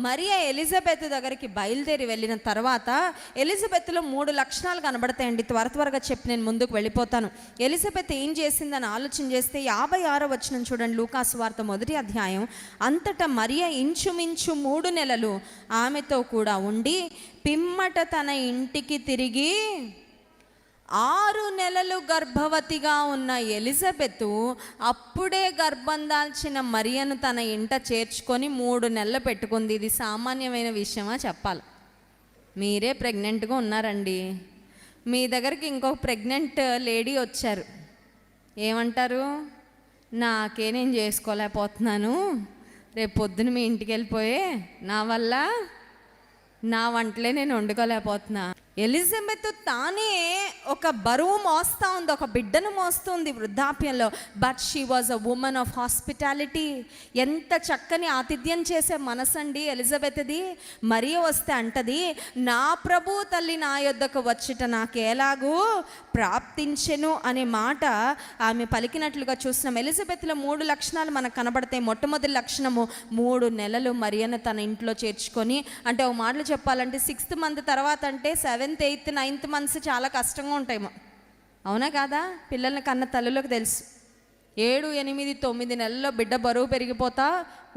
మరియ ఎలిజబెత్ దగ్గరికి బయలుదేరి వెళ్ళిన తర్వాత ఎలిజబెత్లో 3 లక్షణాలు కనబడతాయండి. త్వరగా చెప్పి నేను ముందుకు వెళ్ళిపోతాను. ఎలిజబెత్ ఏం చేసిందని ఆలోచన చేస్తే 56వ వచనం చూడండి, లూకాసు వార్త 1వ అధ్యాయం. అంతటా మరియ ఇంచుమించు 3 నెలలు ఆమెతో కూడా ఉండి పిమ్మట తన ఇంటికి తిరిగి 6 నెలలు గర్భవతిగా ఉన్న ఎలిజబెత్ అప్పుడే గర్భం దాల్చిన మరియను తన ఇంట చేర్చుకొని 3 నెలలు పెట్టుకుంది. ఇది సామాన్యమైన విషయమా? చెప్పాలి. మీరే ప్రెగ్నెంట్గా ఉన్నారండి, మీ దగ్గరికి ఇంకొక ప్రెగ్నెంట్ లేడీ వచ్చారు, ఏమంటారు? నాకే నేను చేసుకోలేకపోతున్నాను, రేపు పొద్దున మీ ఇంటికి వెళ్ళిపోయే నా వల్ల నా వంటలే నేను వండుకోలేకపోతున్నా. ఎలిజబెత్ తానే ఒక బరువు మోస్తూ ఉంది, ఒక బిడ్డను మోస్తుంది వృద్ధాప్యంలో. But she was a women of hospitality. ఎంత చక్కని ఆతిథ్యం చేసే మనసు అండి ఎలిజబెత్ది. మరియ వస్తే అంటది, నా ప్రభు తల్లి నా యొద్దకు వచ్చుట నాకేలాగూ ప్రాప్తించెను అనే మాట ఆమె పలికినట్లుగా చూస్తున్నాం. ఎలిజబెత్లో 3 లక్షణాలు మనకు కనబడతాయి. మొట్టమొదటి లక్షణము, 3 నెలలు మరియను తన ఇంట్లో చేర్చుకొని. అంటే ఒక మాటలు చెప్పాలంటే 6th మంత్ తర్వాత అంటే 7th 8th 9th మంత్స్ చాలా కష్టంగా ఉంటాయి. అవునా కాదా? పిల్లల్ని కన్న తల్లులకు తెలుసు. 7 8 9 నెలల్లో బిడ్డ బరువు పెరిగిపోతా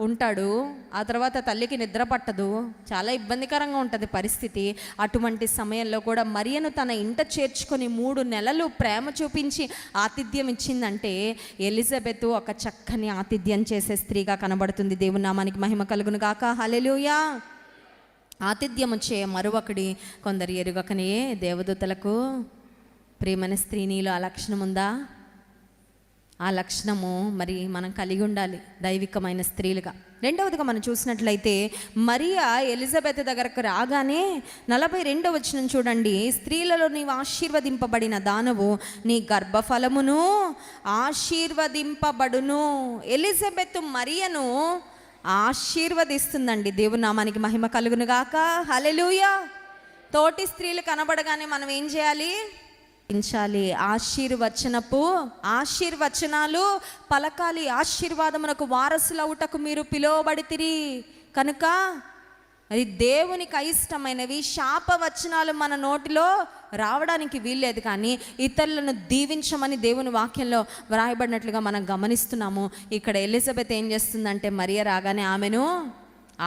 ఉంటాడు. ఆ తర్వాత తల్లికి నిద్ర పట్టదు, చాలా ఇబ్బందికరంగా ఉంటుంది పరిస్థితి. అటువంటి సమయంలో కూడా మరియను తన ఇంట చేర్చుకొని 3 నెలలు ప్రేమ చూపించి ఆతిథ్యం ఇచ్చిందంటే ఎలిజబెత్ ఒక చక్కని ఆతిథ్యం చేసే స్త్రీగా కనబడుతుంది. దేవుని నామానికి మహిమ కలుగును గాక. హల్లెలూయా. ఆతిథ్యము చే మరొకడి కొందరు ఎరుగకనే దేవదూతలకు. ప్రేమైన స్త్రీ, నీలో ఆ లక్షణం ఉందా? ఆ లక్షణము మరి మనం కలిగి ఉండాలి దైవికమైన స్త్రీలుగా. రెండవదిగా మనం చూసినట్లయితే మరియా ఎలిజబెత్ దగ్గరకు రాగానే 42వ వచనం చూడండి, స్త్రీలలో నీవు ఆశీర్వదింపబడిన దానవు, నీ గర్భఫలమును ఆశీర్వదింపబడును. ఎలిజబెత్ మరియను ఆశీర్వదిస్తుందండి. దేవుని నామానికి మహిమ కలుగును గాక. హల్లెలూయా. తోటి స్త్రీలు కనబడగానే మనం ఏం చేయాలి? ఆశీర్వచనాలు పలకాలి. ఆశీర్వాదమునకు వారసులవుటకు మీరు పిలువబడితిరి కనుక అది దేవునికి అయిష్టమైనవి. శాపవచనాలు మన నోటిలో రావడానికి వీల్లేదు, కానీ ఇతరులను దీవించమని దేవుని వాక్యంలో వ్రాయబడినట్లుగా మనం గమనిస్తున్నాము. ఇక్కడ ఎలిజబెత్ ఏం చేస్తుందంటే మరియ రాగానే ఆమెను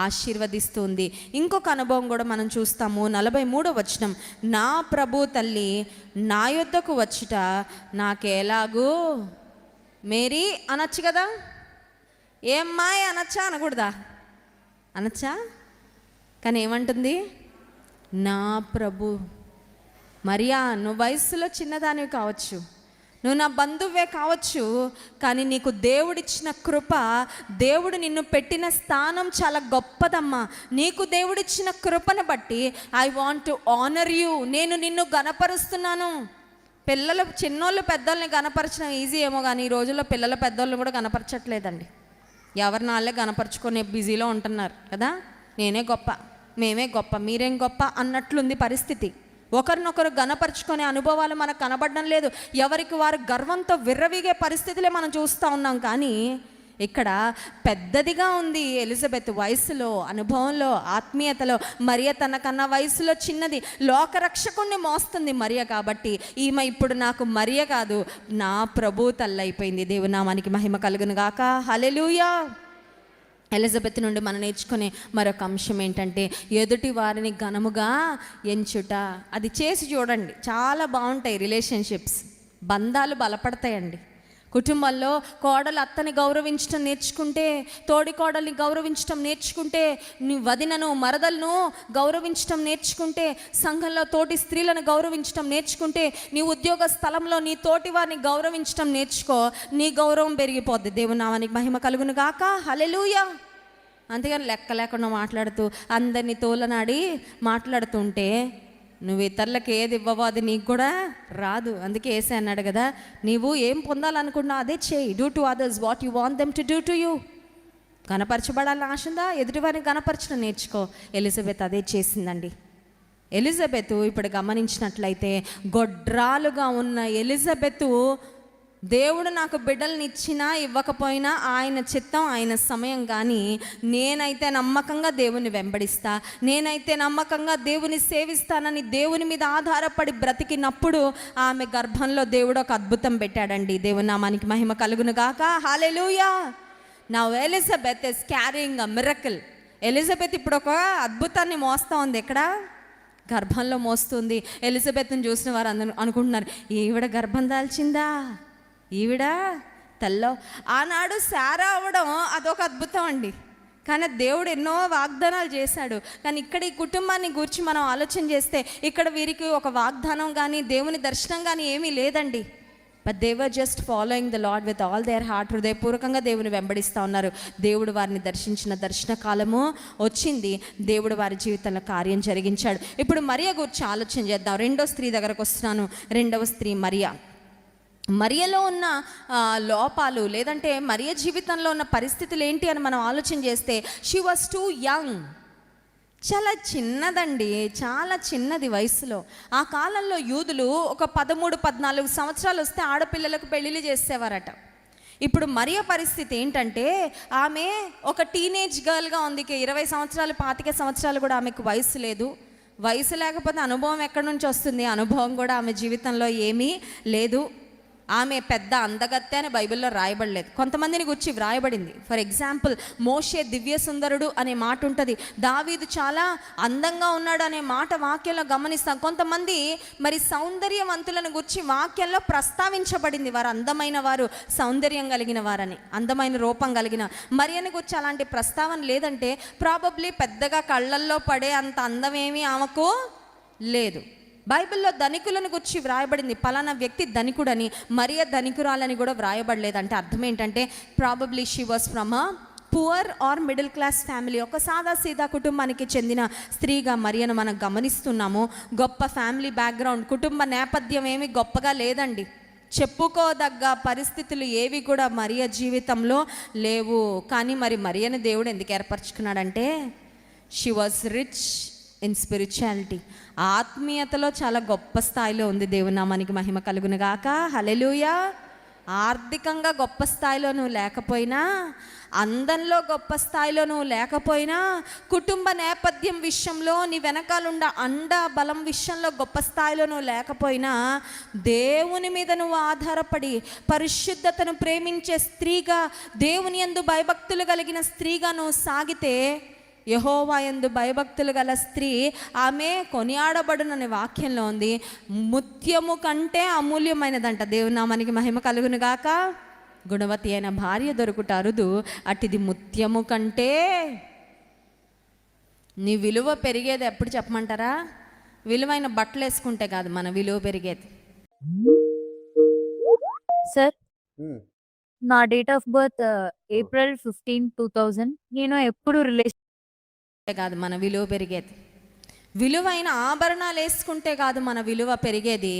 ఆశీర్వదిస్తుంది. ఇంకొక అనుభవం కూడా మనం చూస్తాము. 43వ వచనం, నా ప్రభు తల్లి నా యొద్దకు వచ్చుట నాకెలాగూ మేరీ అనొచ్చు కదా, ఏమ్మాయి అనొచ్చా, అనకూడదా? అనొచ్చా? కానీ ఏమంటుంది? నా ప్రభు. మరియా, నువ్వు వయస్సులో చిన్నదానివి కావచ్చు, నువ్వు నా బంధువే కావచ్చు, కానీ నీకు దేవుడిచ్చిన కృప, దేవుడు నిన్ను పెట్టిన స్థానం చాలా గొప్పదమ్మా. నీకు దేవుడిచ్చిన కృపను బట్టి I want to honour you. నేను నిన్ను గణపరుస్తున్నాను. పిల్లలు చిన్నోళ్ళు పెద్దోళ్ళని గణపరచడం ఈజీ ఏమో, కానీ ఈ రోజుల్లో పిల్లల పెద్దోళ్ళని కూడా గణపరచట్లేదండి. ఎవరిని వాళ్ళే గణపరుచుకునే బిజీలో ఉంటున్నారు కదా. నేనే గొప్ప, మేమే గొప్ప, మీరేం గొప్ప అన్నట్లుంది పరిస్థితి. ఒకరినొకరు గణపరుచుకునే అనుభవాలు మనకు కనబడడం లేదు. ఎవరికి వారు గర్వంతో విర్రవీగే పరిస్థితులే మనం చూస్తూ ఉన్నాం. కానీ ఇక్కడ పెద్దదిగా ఉంది ఎలిజబెత్ వయసులో, అనుభవంలో, ఆత్మీయతలో. మరియ తనకన్నా వయసులో చిన్నది. లోకరక్షకుణ్ణి మోస్తుంది మరియ. కాబట్టి ఈమె ఇప్పుడు నాకు మరియ కాదు, నా ప్రభు తల్లి అయిపోయింది. దేవుని నామానికి మహిమ కలుగును గాక. హల్లెలూయా. ఎలిజబెత్ నుండి మనం నేర్చుకునే మరొక అంశం ఏంటంటే ఎదుటి వారిని ఘనముగా ఎంచుట. అది చేసి చూడండి, చాలా బాగుంటాయి రిలేషన్షిప్స్, బంధాలు బలపడతాయండి. కుటుంబంలో కోడలు అత్తని గౌరవించడం నేర్చుకుంటే, తోడి కోడల్ని గౌరవించడం నేర్చుకుంటే, నీ వదినను మరదలను గౌరవించడం నేర్చుకుంటే, సంఘంలో తోటి స్త్రీలను గౌరవించడం నేర్చుకుంటే, నీ ఉద్యోగ స్థలంలో నీ తోటి వారిని గౌరవించడం నేర్చుకో, నీ గౌరవం పెరిగిపోద్ది. దేవుని నామానికి మహిమ కలుగును గాక. హల్లెలూయా. అంతేగాని లెక్క లేకుండా మాట్లాడుతూ అందరినీ తోలనాడి మాట్లాడుతుంటే నువ్వు ఇతరులకు ఏది ఇవ్వవో అది నీకు కూడా రాదు. అందుకే యేసే అన్నాడు కదా, నీవు ఏం పొందాలనుకున్నావు అదే చేయి. Do to others what you want them to do to you. గణపరచబడాలని ఆశ ఉందా? ఎదుటివారిని గణపరచడం నేర్చుకో. ఎలిజబెత్ అదే చేసిందండి. ఎలిజబెత్ ఇప్పుడు గమనించినట్లయితే, గొడ్రాలుగా ఉన్న ఎలిజబెత్, దేవుడు నాకు బిడ్డల్ని ఇచ్చినా ఇవ్వకపోయినా ఆయన చిత్తం, ఆయన సమయం. కానీ నేనైతే నమ్మకంగా దేవుని వెంబడిస్తా, నేనైతే నమ్మకంగా దేవుని సేవిస్తానని దేవుని మీద ఆధారపడి బ్రతికినప్పుడు ఆమె గర్భంలో దేవుడు ఒక అద్భుతం పెట్టాడండి. దేవుని నామానికి మహిమ కలుగును గాక. Hallelujah. Now Elizabeth is carrying a miracle. Elizabeth ఇప్పుడు ఒక అద్భుతాన్ని మోస్తూ ఉంది. ఎక్కడ? గర్భంలో మోస్తుంది. ఎలిజబెత్ని చూసిన వారు అందరూ అనుకుంటున్నారు, ఈవిడ గర్భం దాల్చిందా, ఈవిడ తల్లో. ఆనాడు శారా అవ్వడం అదొక అద్భుతం అండి. కానీ దేవుడు ఎన్నో వాగ్దానాలు చేశాడు. కానీ ఇక్కడ ఈ కుటుంబాన్ని గురించి మనం ఆలోచన చేస్తే, ఇక్కడ వీరికి ఒక వాగ్దానం కానీ దేవుని దర్శనం కానీ ఏమీ లేదండి. But they were just following the lord with all their heart. హృదయపూర్వకంగా దేవుని వెంబడిస్తూ ఉన్నారు. దేవుడు వారిని దర్శించిన దర్శన కాలము వచ్చింది. దేవుడు వారి జీవితంలో కార్యం జరిగించాడు. ఇప్పుడు మరియ గురించి ఆలోచన చేద్దాం. రెండో స్త్రీ దగ్గరకు వస్తున్నాను. రెండవ స్త్రీ మరియ. మరియలో ఉన్న లోపాలు, లేదంటే మరియ జీవితంలో ఉన్న పరిస్థితులు ఏంటి అని మనం ఆలోచన చేస్తే, షీ వాజ్ టూ యంగ్. చాలా చిన్నదండి, చాలా చిన్నది వయసులో. ఆ కాలంలో యూదులు ఒక 13-14 సంవత్సరాలు వస్తే ఆడపిల్లలకు పెళ్ళిళ్ళు చేసేవారట. ఇప్పుడు మరియ పరిస్థితి ఏంటంటే, ఆమె ఒక టీనేజ్ గర్ల్గా ఉంది. 20 సంవత్సరాలు 25 సంవత్సరాలు కూడా ఆమెకు వయసు లేదు. వయసు లేకపోతే అనుభవం ఎక్కడి నుంచి వస్తుంది? అనుభవం కూడా ఆమె జీవితంలో ఏమీ లేదు. ఆమె పెద్ద అందగత్తె అని బైబిల్లో రాయబడలేదు. కొంతమందిని గురించి వ్రాయబడింది. ఫర్ ఎగ్జాంపుల్, మోషే దివ్య సుందరుడు అనే మాట ఉంటుంది. దావీదు చాలా అందంగా ఉన్నాడు అనే మాట వాక్యంలో గమనిస్తాం. కొంతమంది మరి సౌందర్యవంతులను గురించి వాక్యంలో ప్రస్తావించబడింది. వారు అందమైన వారు, సౌందర్యం కలిగిన వారని, అందమైన రూపం కలిగిన. మరియని గురించి అలాంటి ప్రస్తావన లేదంటే ప్రాబబ్లీ పెద్దగా కళ్ళల్లో పడే అంత అందమేమీ ఆమెకు లేదు. బైబిల్లో ధనికులను గురించి వ్రాయబడింది. పలానా వ్యక్తి ధనికుడని, మరియ ధనికురాలని కూడా వ్రాయబడలేదు. అంటే అర్థం ఏంటంటే, probably she was from a poor or middle class family. ఒక సాదా సీదా కుటుంబానికి చెందిన స్త్రీగా మరియను మనం గమనిస్తున్నాము. గొప్ప ఫ్యామిలీ బ్యాక్గ్రౌండ్, కుటుంబ నేపథ్యం ఏమీ గొప్పగా లేదండి. చెప్పుకోదగ్గ పరిస్థితులు ఏవి కూడా మరియ జీవితంలో లేవు. కానీ మరి మరియను దేవుడు ఎందుకు ఏర్పరచుకున్నాడంటే, she was rich in spirituality. ఆత్మీయతలో చాలా గొప్ప స్థాయిలో ఉంది. దేవుని నామానికి మహిమ కలుగును గాక. హల్లెలూయా. ఆర్థికంగా గొప్ప స్థాయిలో నువ్వు లేకపోయినా, అందంలో గొప్ప స్థాయిలో నువ్వు లేకపోయినా, కుటుంబ నేపథ్యం విషయంలో నీ వెనకాలండ అండ బలం విషయంలో గొప్ప స్థాయిలో నువ్వు లేకపోయినా, దేవుని మీద నువ్వు ఆధారపడి పరిశుద్ధతను ప్రేమించే స్త్రీగా, దేవుని యందు భయభక్తులు కలిగిన స్త్రీగా నువ్వు సాగితే, యెహోవా యందు భయభక్తులు గల స్త్రీ ఆమె కొనియాడబడుననే వాక్యంలో ఉంది. ముత్యము కంటే అమూల్యమైనదంట. దేవుని నామానికి మహిమ కలుగును గాక. గుణవతి అయిన భార్య దొరుకుట అరుదు, అటిది ముత్యము కంటే. నీ విలువ పెరిగేది ఎప్పుడు చెప్పమంటారా? విలువైన బట్టలు వేసుకుంటే కాదు మన విలువ పెరిగేది. సార్, నా డేట్ ఆఫ్ బర్త్ ఏప్రిల్ 15, 2000. నేను ఎప్పుడు కాదు మన విలువ పెరిగేది. విలువైన ఆభరణాలు వేసుకుంటే కాదు మన విలువ పెరిగేది.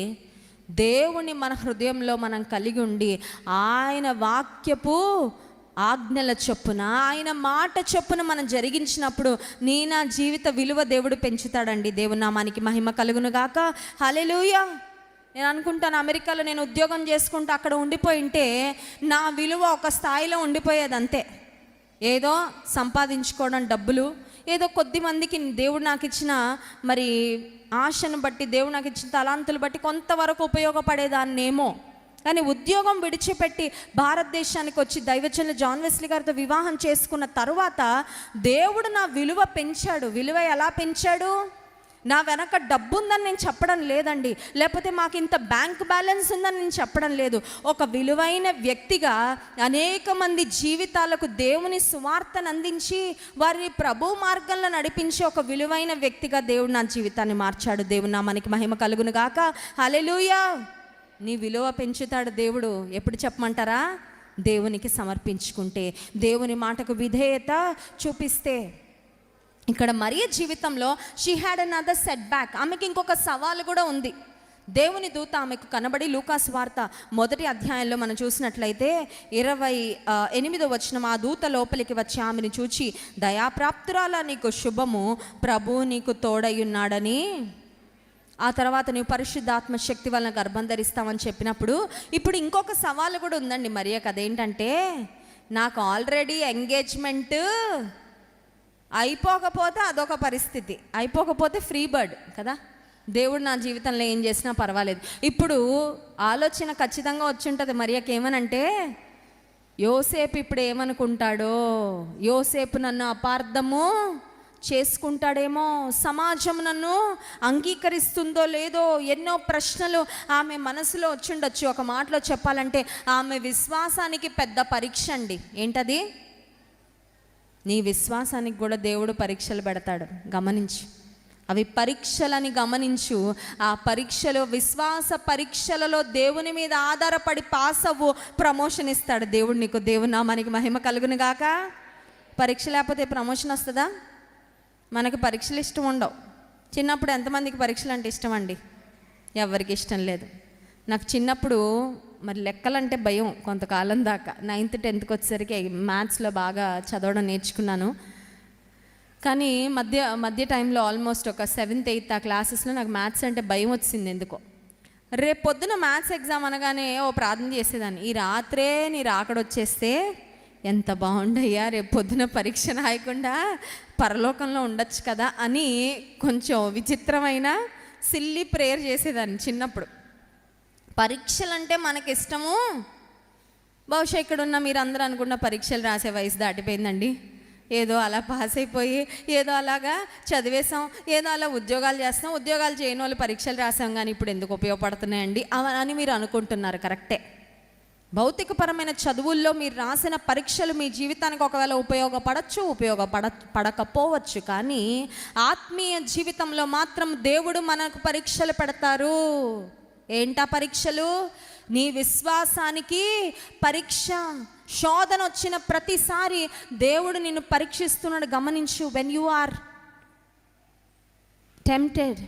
దేవుని మన హృదయంలో మనం కలిగి ఉండి, ఆయన వాక్యపు ఆజ్ఞల చొప్పున, ఆయన మాట చొప్పున మనం జరిగించినప్పుడు నా జీవిత విలువ దేవుడు పెంచుతాడండి. దేవుని నామానికి మహిమ కలుగును గాక. హల్లెలూయా. నేను అనుకుంటాను, అమెరికాలో నేను ఉద్యోగం చేసుకుంటూ అక్కడ ఉండిపోయి ఉంటే నా విలువ ఒక స్థాయిలో ఉండిపోయేది అంతే. ఏదో సంపాదించుకోవడం, డబ్బులు, ఏదో కొద్ది మందికి దేవుడు నాకు ఇచ్చిన మరి ఆశను బట్టి, దేవుడు నాకు ఇచ్చిన తలాంతులు బట్టి కొంతవరకు ఉపయోగపడేదాన్నేమో. కానీ ఉద్యోగం విడిచిపెట్టి భారతదేశానికి వచ్చి దైవజనులు జాన్ వెస్లీ గారితో వివాహం చేసుకున్న తరువాత దేవుడు నా విలువ పెంచాడు. విలువ ఎలా పెంచాడు? నా వెనక డబ్బు ఉందని నేను చెప్పడం లేదండి, లేకపోతే మాకు ఇంత బ్యాంక్ బ్యాలెన్స్ ఉందని నేను చెప్పడం లేదు. ఒక విలువైన వ్యక్తిగా అనేక మంది జీవితాలకు దేవుని సువార్తను అందించి వారిని ప్రభు మార్గంలో నడిపించి ఒక విలువైన వ్యక్తిగా దేవుడు నా జీవితాన్ని మార్చాడు. దేవుని నామానికి మహిమ కలుగును గాక. హల్లెలూయా. నీ విలువ పెంచుతాడు దేవుడు. ఎప్పుడు చెప్పమంటారా? దేవునికి సమర్పించుకుంటే, దేవుని మాటకు విధేయత చూపిస్తే. ఇక్కడ మరియ జీవితంలో she had another set back. ఆమెకి ఇంకొక సవాలు కూడా ఉంది. దేవుని దూత ఆమెకు కనబడి, లూకాసు వార్త 1వ అధ్యాయంలో మనం చూసినట్లయితే 28వ వచనం, ఆ దూత లోపలికి వచ్చి ఆమెను చూచి, దయాప్రాప్తురాలా, నీకు శుభము, ప్రభు నీకు తోడయ్యున్నాడని. ఆ తర్వాత నీవు పరిశుద్ధాత్మ శక్తి వలన గర్భం ధరిస్తామని చెప్పినప్పుడు ఇప్పుడు ఇంకొక సవాలు కూడా ఉందండి మరియకు. అదేంటంటే, నాకు ఆల్రెడీ ఎంగేజ్మెంట్ అయిపోకపోతే అదొక పరిస్థితి, అయిపోకపోతే ఫ్రీ బర్డ్ కదా. దేవుడు నా జీవితంలో ఏం చేసినా పర్వాలేదు. ఇప్పుడు ఆలోచన ఖచ్చితంగా వచ్చి ఉంటుంది మరియకి. ఏమనంటే, యోసేపు ఇప్పుడు ఏమనుకుంటాడో, యోసేపు నన్ను అపార్థము చేసుకుంటాడేమో, సమాజం నన్ను అంగీకరిస్తుందో లేదో, ఎన్నో ప్రశ్నలు ఆమె మనసులో వచ్చిండొచ్చు. ఒక మాటలో చెప్పాలంటే ఆమె విశ్వాసానికి పెద్ద పరీక్ష అండి. ఏంటది? నీ విశ్వాసానికి కూడా దేవుడు పరీక్షలు పెడతాడు. గమనించు, అవి పరీక్షలని గమనించు. ఆ పరీక్షలో, విశ్వాస పరీక్షలలో దేవుని మీద ఆధారపడి పాస్ అవ్వు, ప్రమోషన్ ఇస్తాడు దేవుడు నీకు. దేవుని నామానికి మహిమ కలుగును గాక. పరీక్ష లేకపోతే ప్రమోషన్ వస్తుందా? మనకు పరీక్షలు ఇష్టం ఉండవు. చిన్నప్పుడు ఎంతమందికి పరీక్షలు అంటే ఇష్టం అండి? ఎవరికి ఇష్టం లేదు. నాకు చిన్నప్పుడు మరి లెక్కలంటే భయం కొంతకాలం దాకా. 9th, 10th వచ్చేసరికి మ్యాథ్స్లో బాగా చదవడం నేర్చుకున్నాను. కానీ మధ్య టైంలో ఆల్మోస్ట్ ఒక 7th, 8th ఆ క్లాసెస్లో నాకు మ్యాథ్స్ అంటే భయం వచ్చింది ఎందుకో. రేపు పొద్దున మ్యాథ్స్ ఎగ్జామ్ అనగానే ప్రార్థన చేసేదాన్ని, ఈ రాత్రే నీ రాకడ వచ్చేస్తే ఎంత బాగుండయ్యా, రేపు పొద్దున పరీక్ష రాయకుండా పరలోకంలో ఉండొచ్చు కదా అని కొంచెం విచిత్రమైన సిల్లీ ప్రేయర్ చేసేదాన్ని చిన్నప్పుడు. పరీక్షలు అంటే మనకి ఇష్టము. బహుశా ఇక్కడున్న మీరు అందరూ అనుకున్న పరీక్షలు రాసే వయసు దాటిపోయిందండి. ఏదో అలా పాస్ అయిపోయి, ఏదో అలాగా చదివేసాం, ఏదో అలా ఉద్యోగాలు చేస్తాం, ఉద్యోగాలు చేయని వాళ్ళు పరీక్షలు రాసాం కానీ ఇప్పుడు ఎందుకు ఉపయోగపడుతున్నాయండి అని మీరు అనుకుంటున్నారు. కరెక్టే. భౌతికపరమైన చదువుల్లో మీరు రాసిన పరీక్షలు మీ జీవితానికి ఒకవేళ ఉపయోగపడచ్చు, పడకపోవచ్చు. కానీ ఆత్మీయ జీవితంలో మాత్రం దేవుడు మనకు పరీక్షలు పెడతారు. ఏంటా పరీక్షలు? నీ విశ్వాసానికి పరీక్ష. శోధన వచ్చిన ప్రతిసారి దేవుడు నిన్ను పరీక్షిస్తున్నాడు. గమనించు. వెన్ యు ఆర్ టెంప్టెడ్,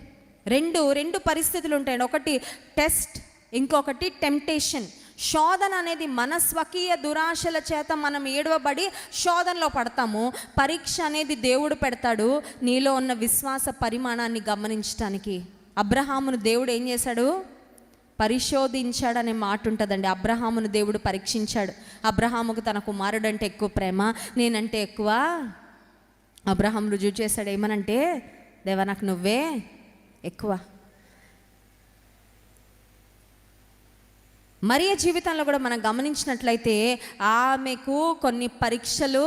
రెండు పరిస్థితులు ఉంటాయండి. ఒకటి టెస్ట్, ఇంకొకటి టెంప్టేషన్. శోధన అనేది మన స్వకీయ దురాశల చేత మనం ఏడవబడి శోధనలో పడతాము. పరీక్ష అనేది దేవుడు పెడతాడు నీలో ఉన్న విశ్వాస పరిమాణాన్ని గమనించడానికి. అబ్రహామును దేవుడు ఏం చేశాడు? పరిశోధించాడనే మాట ఉంటుందండి. అబ్రహామును దేవుడు పరీక్షించాడు. అబ్రహాముకు తన కుమారుడు అంటే ఎక్కువ ప్రేమ, నేనంటే ఎక్కువ. అబ్రహాం రుజువు చేశాడు ఏమనంటే, దేవా నాకు నువ్వే ఎక్కువ. మరియ జీవితంలో కూడా మనం గమనించినట్లయితే ఆమెకు కొన్ని పరీక్షలు,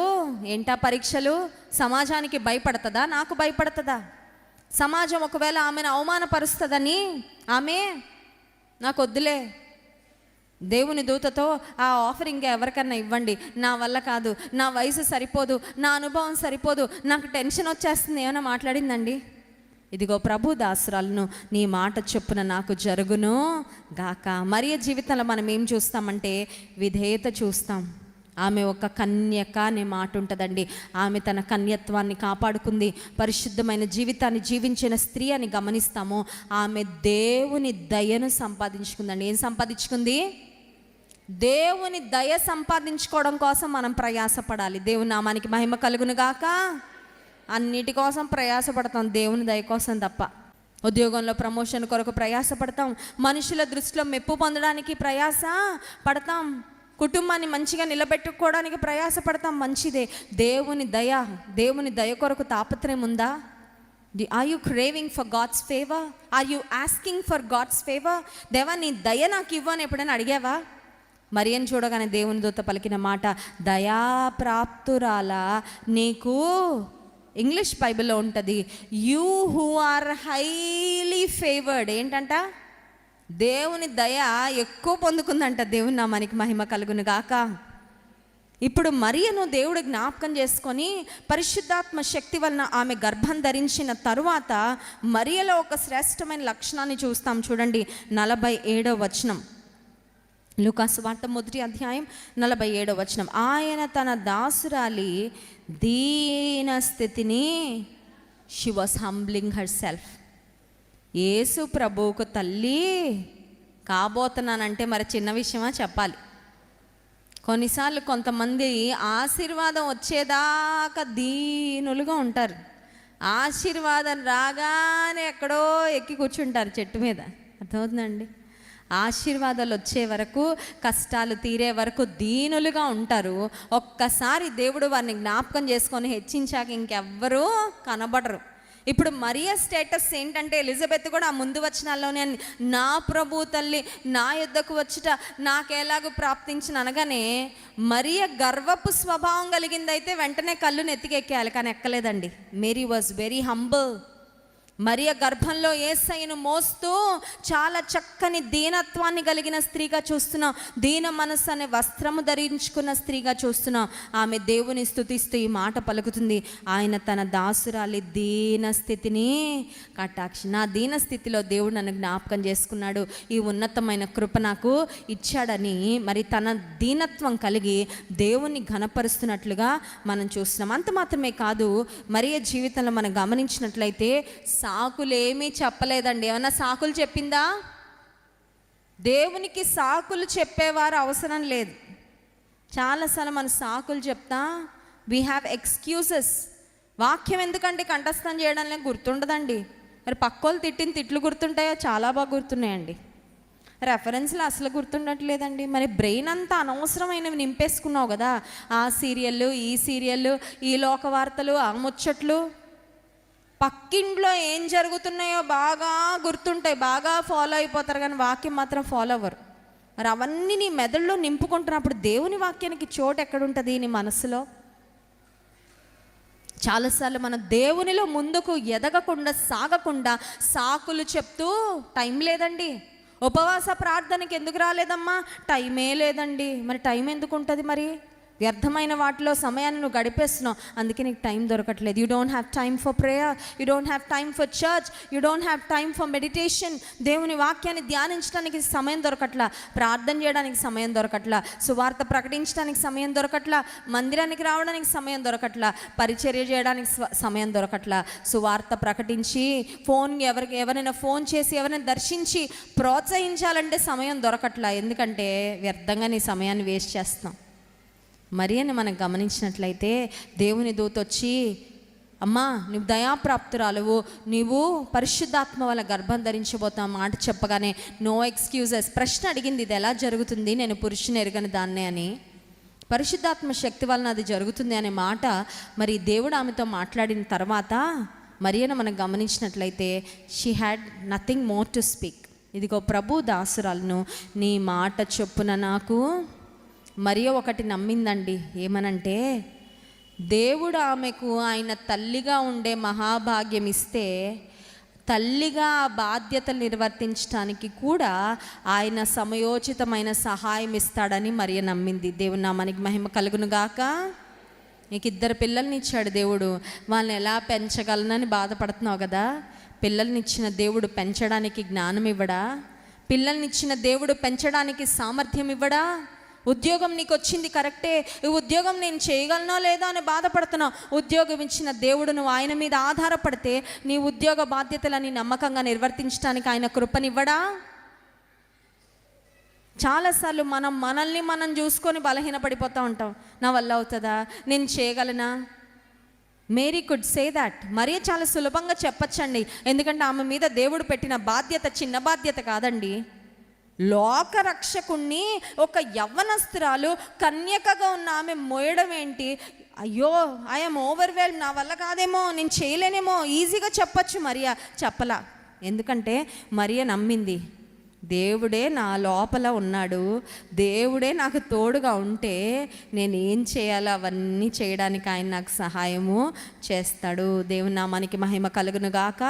ఏంటా పరీక్షలు? సమాజానికి భయపడుతుందా, నాకు భయపడుతుందా? సమాజం ఒకవేళ ఆమెను అవమానపరుస్తుందని ఆమె నాకు వద్దులే, దేవుని దూతతో ఆ ఆఫర్ ఇంకా ఎవరికన్నా ఇవ్వండి, నా వల్ల కాదు, నా వయసు సరిపోదు, నా అనుభవం సరిపోదు, నాకు టెన్షన్ వచ్చేస్తుంది, ఏమైనా మాట్లాడిందండి? ఇదిగో ప్రభు దాసురాలను, నీ మాట చొప్పున నాకు జరుగును గాక. మరియ జీవితంలో మనం ఏం చూస్తామంటే విధేయత చూస్తాం. ఆమె ఒక కన్యక అనే మాట ఉంటుందండి. ఆమె తన కన్యత్వాన్ని కాపాడుకుంది, పరిశుద్ధమైన జీవితాన్ని జీవించిన స్త్రీ అని గమనిస్తాము. ఆమె దేవుని దయను సంపాదించుకుందండి. ఏం సంపాదించుకుంది? దేవుని దయ సంపాదించుకోవడం కోసం మనం ప్రయాసపడాలి. దేవుని నామానికి మహిమ కలుగును గాక. అన్నిటి కోసం ప్రయాసపడతాం, దేవుని దయ కోసం తప్ప. ఉద్యోగంలో ప్రమోషన్ కొరకు ప్రయాసపడతాం, మనుషుల దృష్టిలో మెప్పు పొందడానికి ప్రయాస పడతాం, కుటుంబాన్ని మంచిగా నిలబెట్టుకోవడానికి ప్రయాసపడతాం, మంచిదే. దేవుని దయ కొరకు తాపత్రయం ఉందా? Are you craving for God's favour? Are you asking for God's favour? దేవా నీ దయ నాకు ఇవ్వు అని ఎప్పుడైనా అడిగావా? మరియను చూడగానే దేవుని దూత పలికిన మాట, దయాప్రాప్తురాలా, నీకు ఇంగ్లీష్ బైబిల్లో ఉంటుంది, you who are highly favoured. ఏంటంట? దేవుని దయ ఎక్కువ పొందుకుందంట. దేవుని నామానికి మహిమ కలుగును గాక. ఇప్పుడు మరియను దేవుడు జ్ఞాపకం చేసుకొని పరిశుద్ధాత్మ శక్తి వలన ఆమె గర్భం ధరించిన తరువాత మరియలో ఒక శ్రేష్టమైన లక్షణాన్ని చూస్తాం. చూడండి 47వ వచనం, లూకాసు వార్త 1వ అధ్యాయం 47వ వచనం. ఆయన తన దాసురాలి దీన స్థితిని, she was humbling her self. యేసు ప్రభువుకు తల్లి కాబోతున్నానంటే మరి చిన్న విషయమా? చెప్పాలి. కొన్నిసార్లు కొంతమంది ఆశీర్వాదం వచ్చేదాకా దీనులుగా ఉంటారు, ఆశీర్వాదం రాగానే ఎక్కడో ఎక్కి కూర్చుంటారు చెట్టు మీద. అర్థమవుతుందండి? ఆశీర్వాదాలు వచ్చే వరకు, కష్టాలు తీరే వరకు దీనులుగా ఉంటారు. ఒక్కసారి దేవుడు వారిని జ్ఞాపకం చేసుకొని హెచ్చించాక ఇంకెవ్వరూ కనబడరు. ఇప్పుడు మరియ స్టేటస్ ఏంటంటే, ఎలిజబెత్ కూడా ఆ ముందు వచనాల్లోనే నా ప్రభు తల్లి నా యుద్ధకు వచ్చుట నాకెలాగూ ప్రాప్తించిన అనగానే మరియ గర్వపు స్వభావం కలిగిందైతే వెంటనే కళ్ళు నెత్తికెక్కేయాలి, కానీ ఎక్కలేదండి. Mary was very humble. మరియ గర్భంలో యేసయ్యను మోస్తూ చాలా చక్కని దీనత్వాన్ని కలిగిన స్త్రీగా చూస్తున్నాం. దీన మనస్సు అనే వస్త్రము ధరించుకున్న స్త్రీగా చూస్తున్నాం. ఆమె దేవుని స్తుతిస్తూ ఈ మాట పలుకుతుంది, ఆయన తన దాసురాలి దీన స్థితిని కటాక్షి. నా దీన స్థితిలో దేవుడు నన్ను జ్ఞాపకం చేసుకున్నాడు, ఈ ఉన్నతమైన కృప నాకు ఇచ్చాడని మరి తన దీనత్వం కలిగి దేవుణ్ణి ఘనపరుస్తున్నట్లుగా మనం చూస్తున్నాం. అంత మాత్రమే కాదు, మరియ జీవితంలో మనం గమనించినట్లయితే సాకులేమీ చెప్పలేదండి. ఏమన్నా సాకులు చెప్పిందా? దేవునికి సాకులు చెప్పేవారు అవసరం లేదు. చాలాసార్లు మన సాకులు చెప్తా, వీ హ్యావ్ ఎక్స్క్యూజెస్. వాక్యం ఎందుకంటే కంఠస్థం చేయడంలో గుర్తుండదండి. మరి పక్కోళ్ళు తిట్టిన తిట్లు గుర్తుంటాయో? చాలా బాగా గుర్తున్నాయండి. రెఫరెన్స్లు అసలు గుర్తుండట్లేదండి. మరి బ్రెయిన్ అంతా అనవసరమైనవి నింపేసుకున్నావు కదా, ఆ సీరియళ్ళు, ఈ సీరియళ్ళు, ఈ లోక వార్తలు, ఆ ముచ్చట్లు. పక్కింట్లో ఏం జరుగుతున్నాయో బాగా గుర్తుంటాయి, బాగా ఫాలో అయిపోతారు, కానీ వాక్యం మాత్రం ఫాలో అవ్వరు. మరి అవన్నీ నీ మెదడులో నింపుకుంటున్నప్పుడు దేవుని వాక్యానికి చోటు ఎక్కడుంటుంది నీ మనసులో? చాలాసార్లు మనం దేవునిలో ముందుకు ఎదగకుండా, సాగకుండా సాకులు చెప్తూ, టైం లేదండి, ఉపవాస ప్రార్థనకి ఎందుకు రాలేదమ్మా, టైమే లేదండి. మరి టైం ఎందుకు ఉంటుంది? మరి వ్యర్థమైన వాటిలో సమయాన్ని నువ్వు గడిపేస్తున్నావు, అందుకే నీకు టైం దొరకట్లేదు. You don't have time for prayer, you don't have time for church, you don't have time for meditation. దేవుని వాక్యాన్ని ధ్యానించడానికి సమయం దొరకట్లా, ప్రార్థన చేయడానికి సమయం దొరకట్లా, సువార్త ప్రకటించడానికి సమయం దొరకట్లా, మందిరానికి రావడానికి సమయం దొరకట్లా, పరిచర్య చేయడానికి సమయం దొరకట్లా. సువార్త ప్రకటించి ఎవరైనా ఫోన్ చేసి ఎవరైనా దర్శించి ప్రోత్సహించాలంటే సమయం దొరకట్లా. ఎందుకంటే వ్యర్థంగా నీ సమయాన్ని వేస్ట్ చేస్తున్నాం. మరియని మనం గమనించినట్లయితే దేవుని దూత వచ్చి అమ్మా నువ్వు దయాప్రాప్తురాలువు, నీవు పరిశుద్ధాత్మ వల్ల గర్భం ధరించబోతున్న మాట చెప్పగానే నో ఎక్స్క్యూజెస్. ప్రశ్న అడిగింది, ఇది ఎలా జరుగుతుంది, నేను పురుషుని ఎరగని దాన్నే అని. పరిశుద్ధాత్మ శక్తి వలన అది జరుగుతుంది అనే మాట మరి దేవుడు ఆమెతో మాట్లాడిన తర్వాత మరియను మనం గమనించినట్లయితే she had nothing more to speak. ఇదిగో ప్రభు దాసురాలను, నీ మాట చొప్పున నాకు. మరియ ఒకటి నమ్మిందండి, ఏమనంటే దేవుడు ఆమెకు ఆయన తల్లిగా ఉండే మహాభాగ్యం ఇస్తే తల్లిగా ఆ బాధ్యతలు నిర్వర్తించడానికి కూడా ఆయన సమయోచితమైన సహాయం ఇస్తాడని మరియ నమ్మింది. దేవుని నామానికి మహిమ కలుగును గాక. నీకు 2 పిల్లల్ని ఇచ్చాడు దేవుడు, వాళ్ళని ఎలా పెంచగలనని బాధపడుతున్నావు కదా. పిల్లల్నిచ్చిన దేవుడు పెంచడానికి జ్ఞానం ఇవ్వడా? పిల్లల్నిచ్చిన దేవుడు పెంచడానికి సామర్థ్యం ఇవ్వడా? ఉద్యోగం నీకు వచ్చింది కరెక్టే, ఈ ఉద్యోగం నేను చేయగలనో లేదో అని బాధపడుతున్నావు. ఉద్యోగం ఇచ్చిన దేవుడు నువ్వు ఆయన మీద ఆధారపడితే నీ ఉద్యోగ బాధ్యతలని నమ్మకంగా నిర్వర్తించడానికి ఆయన కృపనివ్వడా? చాలాసార్లు మనల్ని మనం చూసుకొని బలహీనపడిపోతూ ఉంటాం. నా వల్ల అవుతుందా, నేను చేయగలనా? Mary could say that. మరియ చాలా సులభంగా చెప్పచ్చండి, ఎందుకంటే ఆమె మీద దేవుడు పెట్టిన బాధ్యత చిన్న బాధ్యత కాదండి. లోకరక్షకుణ్ణి ఒక యవ్వనస్తురాలు కన్యకగా ఉన్న ఆమె మోయడం ఏంటి? అయ్యో ఐఎమ్ ఓవర్వెల్మ్, నా వల్ల కాదేమో, నేను చేయలేనేమో ఈజీగా చెప్పచ్చు. మరియ చెప్పలా, ఎందుకంటే మరియ నమ్మింది, దేవుడే నా లోపల ఉన్నాడు, దేవుడే నాకు తోడుగా ఉంటే నేను ఏం చేయాలో అవన్నీ చేయడానికి ఆయన నాకు సహాయము చేస్తాడు. దేవుని నామానికి మహిమ కలుగును గాక.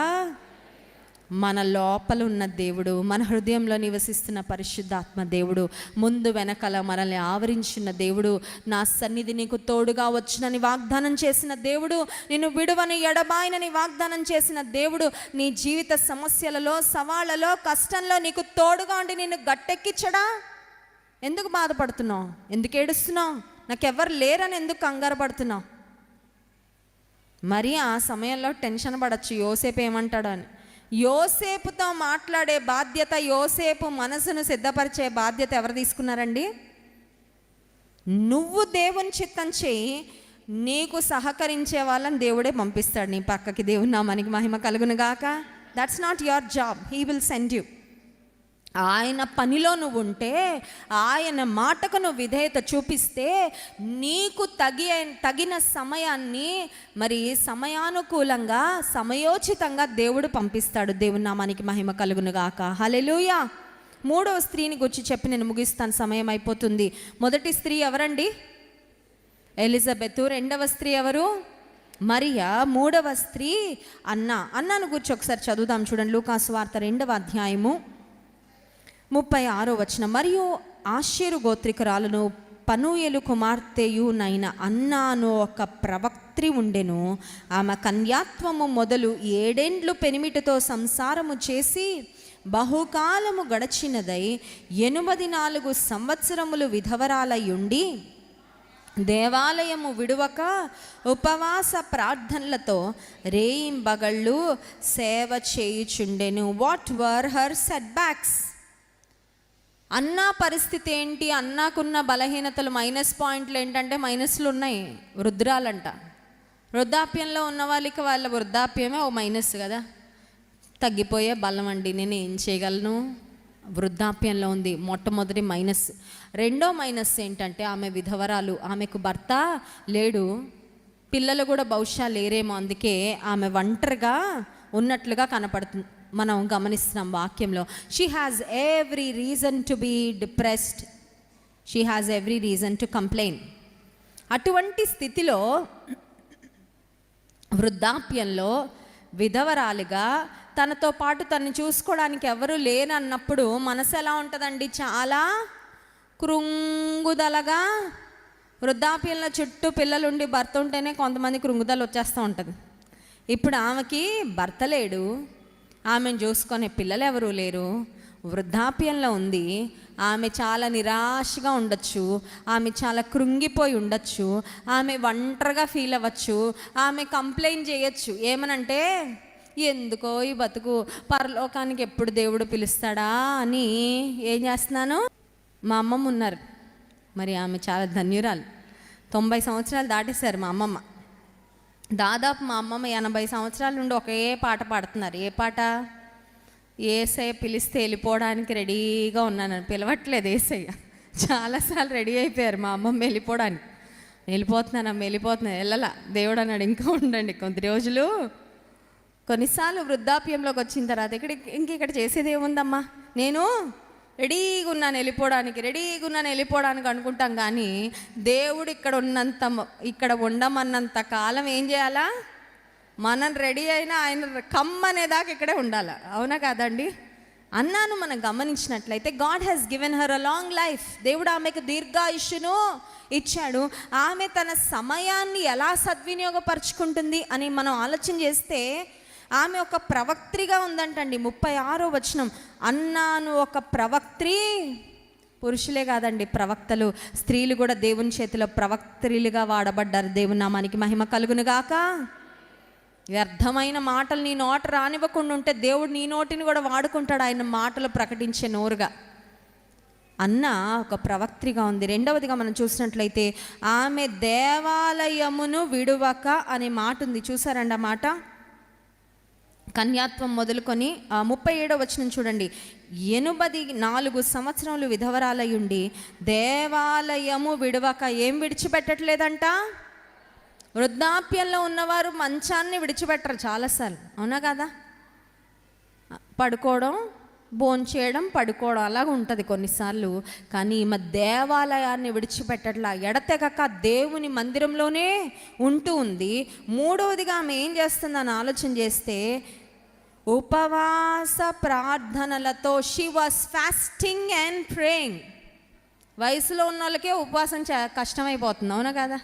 మన లోపల ఉన్న దేవుడు, మన హృదయంలో నివసిస్తున్న పరిశుద్ధాత్మ దేవుడు, ముందు వెనకాల మనల్ని ఆవరించిన దేవుడు, నా సన్నిధి నీకు తోడుగా వచ్చునని వాగ్దానం చేసిన దేవుడు, నిన్ను విడువని ఎడబాయినని వాగ్దానం చేసిన దేవుడు, నీ జీవిత సమస్యలలో, సవాళ్ళలో, కష్టంలో నీకు తోడుగా ఉండి నిన్ను గట్టెక్కించడా? ఎందుకు బాధపడుతున్నావు? ఎందుకు ఏడుస్తున్నావు? నాకెవ్వరు లేరని ఎందుకు కంగారు పడుతున్నావు? మరి ఆ సమయంలో టెన్షన్ పడచ్చు, యోసేపు ఏమంటాడు అని. యోసేపుతో మాట్లాడే బాధ్యత, యోసేపు మనసును సిద్ధపరిచే బాధ్యత ఎవరు తీసుకున్నారండి? నువ్వు దేవుని చిత్తం చేయి, నీకు సహకరించే వాళ్ళని దేవుడే పంపిస్తాడు నీ పక్కకి. దేవుని నామానికి మహిమ కలుగును గాక. That's not your job, he will send you. ఆయన పనిలో నువ్వు ఉంటే, ఆయన మాటకు నువ్వు విధేయత చూపిస్తే నీకు తగిన సమయాన్ని మరి సమయానుకూలంగా సమయోచితంగా దేవుడు పంపిస్తాడు. దేవుని నామానికి మహిమ కలుగును గాక. హల్లెలూయా. 3వ స్త్రీని గురించి చెప్పి నేను ముగిస్తాను, సమయం అయిపోతుంది. మొదటి స్త్రీ ఎవరండి? ఎలిజబెత్. 2వ స్త్రీ ఎవరు? మరియా. 3వ స్త్రీ అన్నాను గురించి ఒకసారి చదువుదాం చూడండి. లూకాసు వార్త 2వ అధ్యాయము 36వ వచనం. మరియు ఆషేరు గోత్రికురాలను పనూయేలు కుమార్తెయునైన అన్నాను ఒక ప్రవక్త్రి ఉండెను. ఆమె కన్యాత్వము మొదలు 7 ఏండ్లు పెనిమిటితో సంసారము చేసి బహుకాలము గడచినదై 84 సంవత్సరములు విధవరాలయుండి దేవాలయము విడువక ఉపవాస ప్రార్థనలతో రేయింబగళ్ళు సేవ చేయుచుండెను. What were her setbacks? Anna పరిస్థితి ఏంటి? అన్నాకున్న బలహీనతలు, మైనస్ పాయింట్లు ఏంటంటే మైనస్లు ఉన్నాయి. వృద్ధురాలంట. వృద్ధాప్యంలో ఉన్న వాళ్ళకి వాళ్ళ వృద్ధాప్యమే ఓ మైనస్ కదా, తగ్గిపోయే బలం అండి. నేను ఏం చేయగలను? వృద్ధాప్యంలో ఉంది, మొట్టమొదటి మైనస్. 2వ మైనస్ ఏంటంటే ఆమె విధవరాలు, ఆమెకు భర్త లేడు, పిల్లలు కూడా బహుశా లేరేమో, అందుకే ఆమె ఒంటరిగా ఉన్నట్లుగా కనపడుతుంది. మనం గమనిస్తున్నాం వాక్యంలో. She has every reason to be depressed, she has every reason to complain. అటువంటి స్థితిలో వృద్ధాప్యంలో విధవరాలుగా తనతో పాటు తను చూసుకోవడానికి ఎవరు లేనన్నప్పుడు మనసు ఎలా ఉంటుందండి? చాలా కృంగుదలగా. వృద్ధాప్యంలో చుట్టూ పిల్లలుండి భర్త ఉంటేనే కొంతమంది కృంగుదల వచ్చేస్తూ ఉంటుంది. ఇప్పుడు ఆమెకి భర్త లేడు, ఆమెను చూసుకునే పిల్లలు ఎవరూ లేరు, వృద్ధాప్యంలో ఉంది. ఆమె చాలా నిరాశగా ఉండొచ్చు, ఆమె చాలా కృంగిపోయి ఉండొచ్చు, ఆమె ఒంటరిగా ఫీల్ అవ్వచ్చు, ఆమె కంప్లైంట్ చేయొచ్చు. ఏమనంటే, ఎందుకో ఈ బతుకు, పరలోకానికి ఎప్పుడు దేవుడు పిలుస్తాడా అని ఏం చేస్తున్నాను. మా అమ్మమ్మ ఉన్నారు, మరి ఆమె చాలా ధన్యురాలు. 90 సంవత్సరాలు దాటేశారు మా అమ్మమ్మ. దాదాపు మా అమ్మమ్మ 80 సంవత్సరాల నుండి ఒకే పాట పాడుతున్నారు. ఏ పాట? ఏసయ్య పిలిస్తే వెళ్ళిపోవడానికి రెడీగా ఉన్నానని. పిలవట్లేదు ఏసయ్య, చాలాసార్లు రెడీ అయిపోయారు మా అమ్మమ్మ వెళ్ళిపోవడానికి. వెళ్ళిపోతున్నాను వెళ్ళలా. దేవుడు అన్నాడు ఇంకా ఉండండి కొద్ది రోజులు. కొన్నిసార్లు వృద్ధాప్యంలోకి వచ్చిన తర్వాత ఇక్కడ చేసేది ఏముందమ్మా, నేను రెడీగా ఉన్నాను వెళ్ళిపోవడానికి అనుకుంటాం. కానీ దేవుడు ఇక్కడ ఉండమన్నంత కాలం ఏం చేయాలా? మనం రెడీ అయినా ఆయన కమ్మనేదాకా ఇక్కడే ఉండాలి. అవునా కాదండి? అన్నాను మనం గమనించినట్లయితే God has given her a long life. దేవుడు ఆమెకు దీర్ఘాయుష్యును ఇచ్చాడు. ఆమె తన సమయాన్ని ఎలా సద్వినియోగపరుచుకుంటుంది అని మనం ఆలోచన చేస్తే ఆమె ఒక ప్రవక్త్రిగా ఉందంటండి. 36వ వచనం, అన్నాను ఒక ప్రవక్త్రి. పురుషులే కాదండి, ప్రవక్తలు, స్త్రీలు కూడా దేవుని చేతిలో ప్రవక్త్రిలుగా వాడబడ్డారు. దేవుని నామానికి మహిమ కలుగును గాక. వ్యర్థమైన మాటలు నీ నోట రానివ్వకుండా ఉంటే దేవుడు నీ నోటిని కూడా వాడుకుంటాడు ఆయన మాటలు ప్రకటించే నోరుగా. అన్న ఒక ప్రవక్త్రిగా ఉంది. రెండవదిగా మనం చూసినట్లయితే ఆమె దేవాలయమును విడువక అనే మాట ఉంది. చూసారండి ఆ మాట? కన్యాత్వం మొదలుకొని 37వ వచనం చూడండి. 84 సంవత్సరములు విధవరాలయుండి దేవాలయము విడవక ఏం విడిచిపెట్టట్లేదంట? వృద్ధాప్యంలో ఉన్నవారు మంచాన్ని విడిచిపెట్టరు చాలాసార్లు. అవునా కదా? పడుకోవడం, భోంచేయడం, పడుకోవడం అలాగ ఉంటుంది కొన్నిసార్లు. కానీ ఈమె దేవాలయాన్ని విడిచిపెట్టట్లా, ఎడతెగక దేవుని మందిరంలోనే ఉంటూ ఉంది. మూడవదిగా ఆమె ఏం చేస్తుందని ఆలోచన చేస్తే ఉపవాస ప్రార్థనలతో she was fasting and praying. వయసులో ఉన్న వాళ్ళకే ఉపవాసం కష్టమైపోతుంది. అవునా కదా?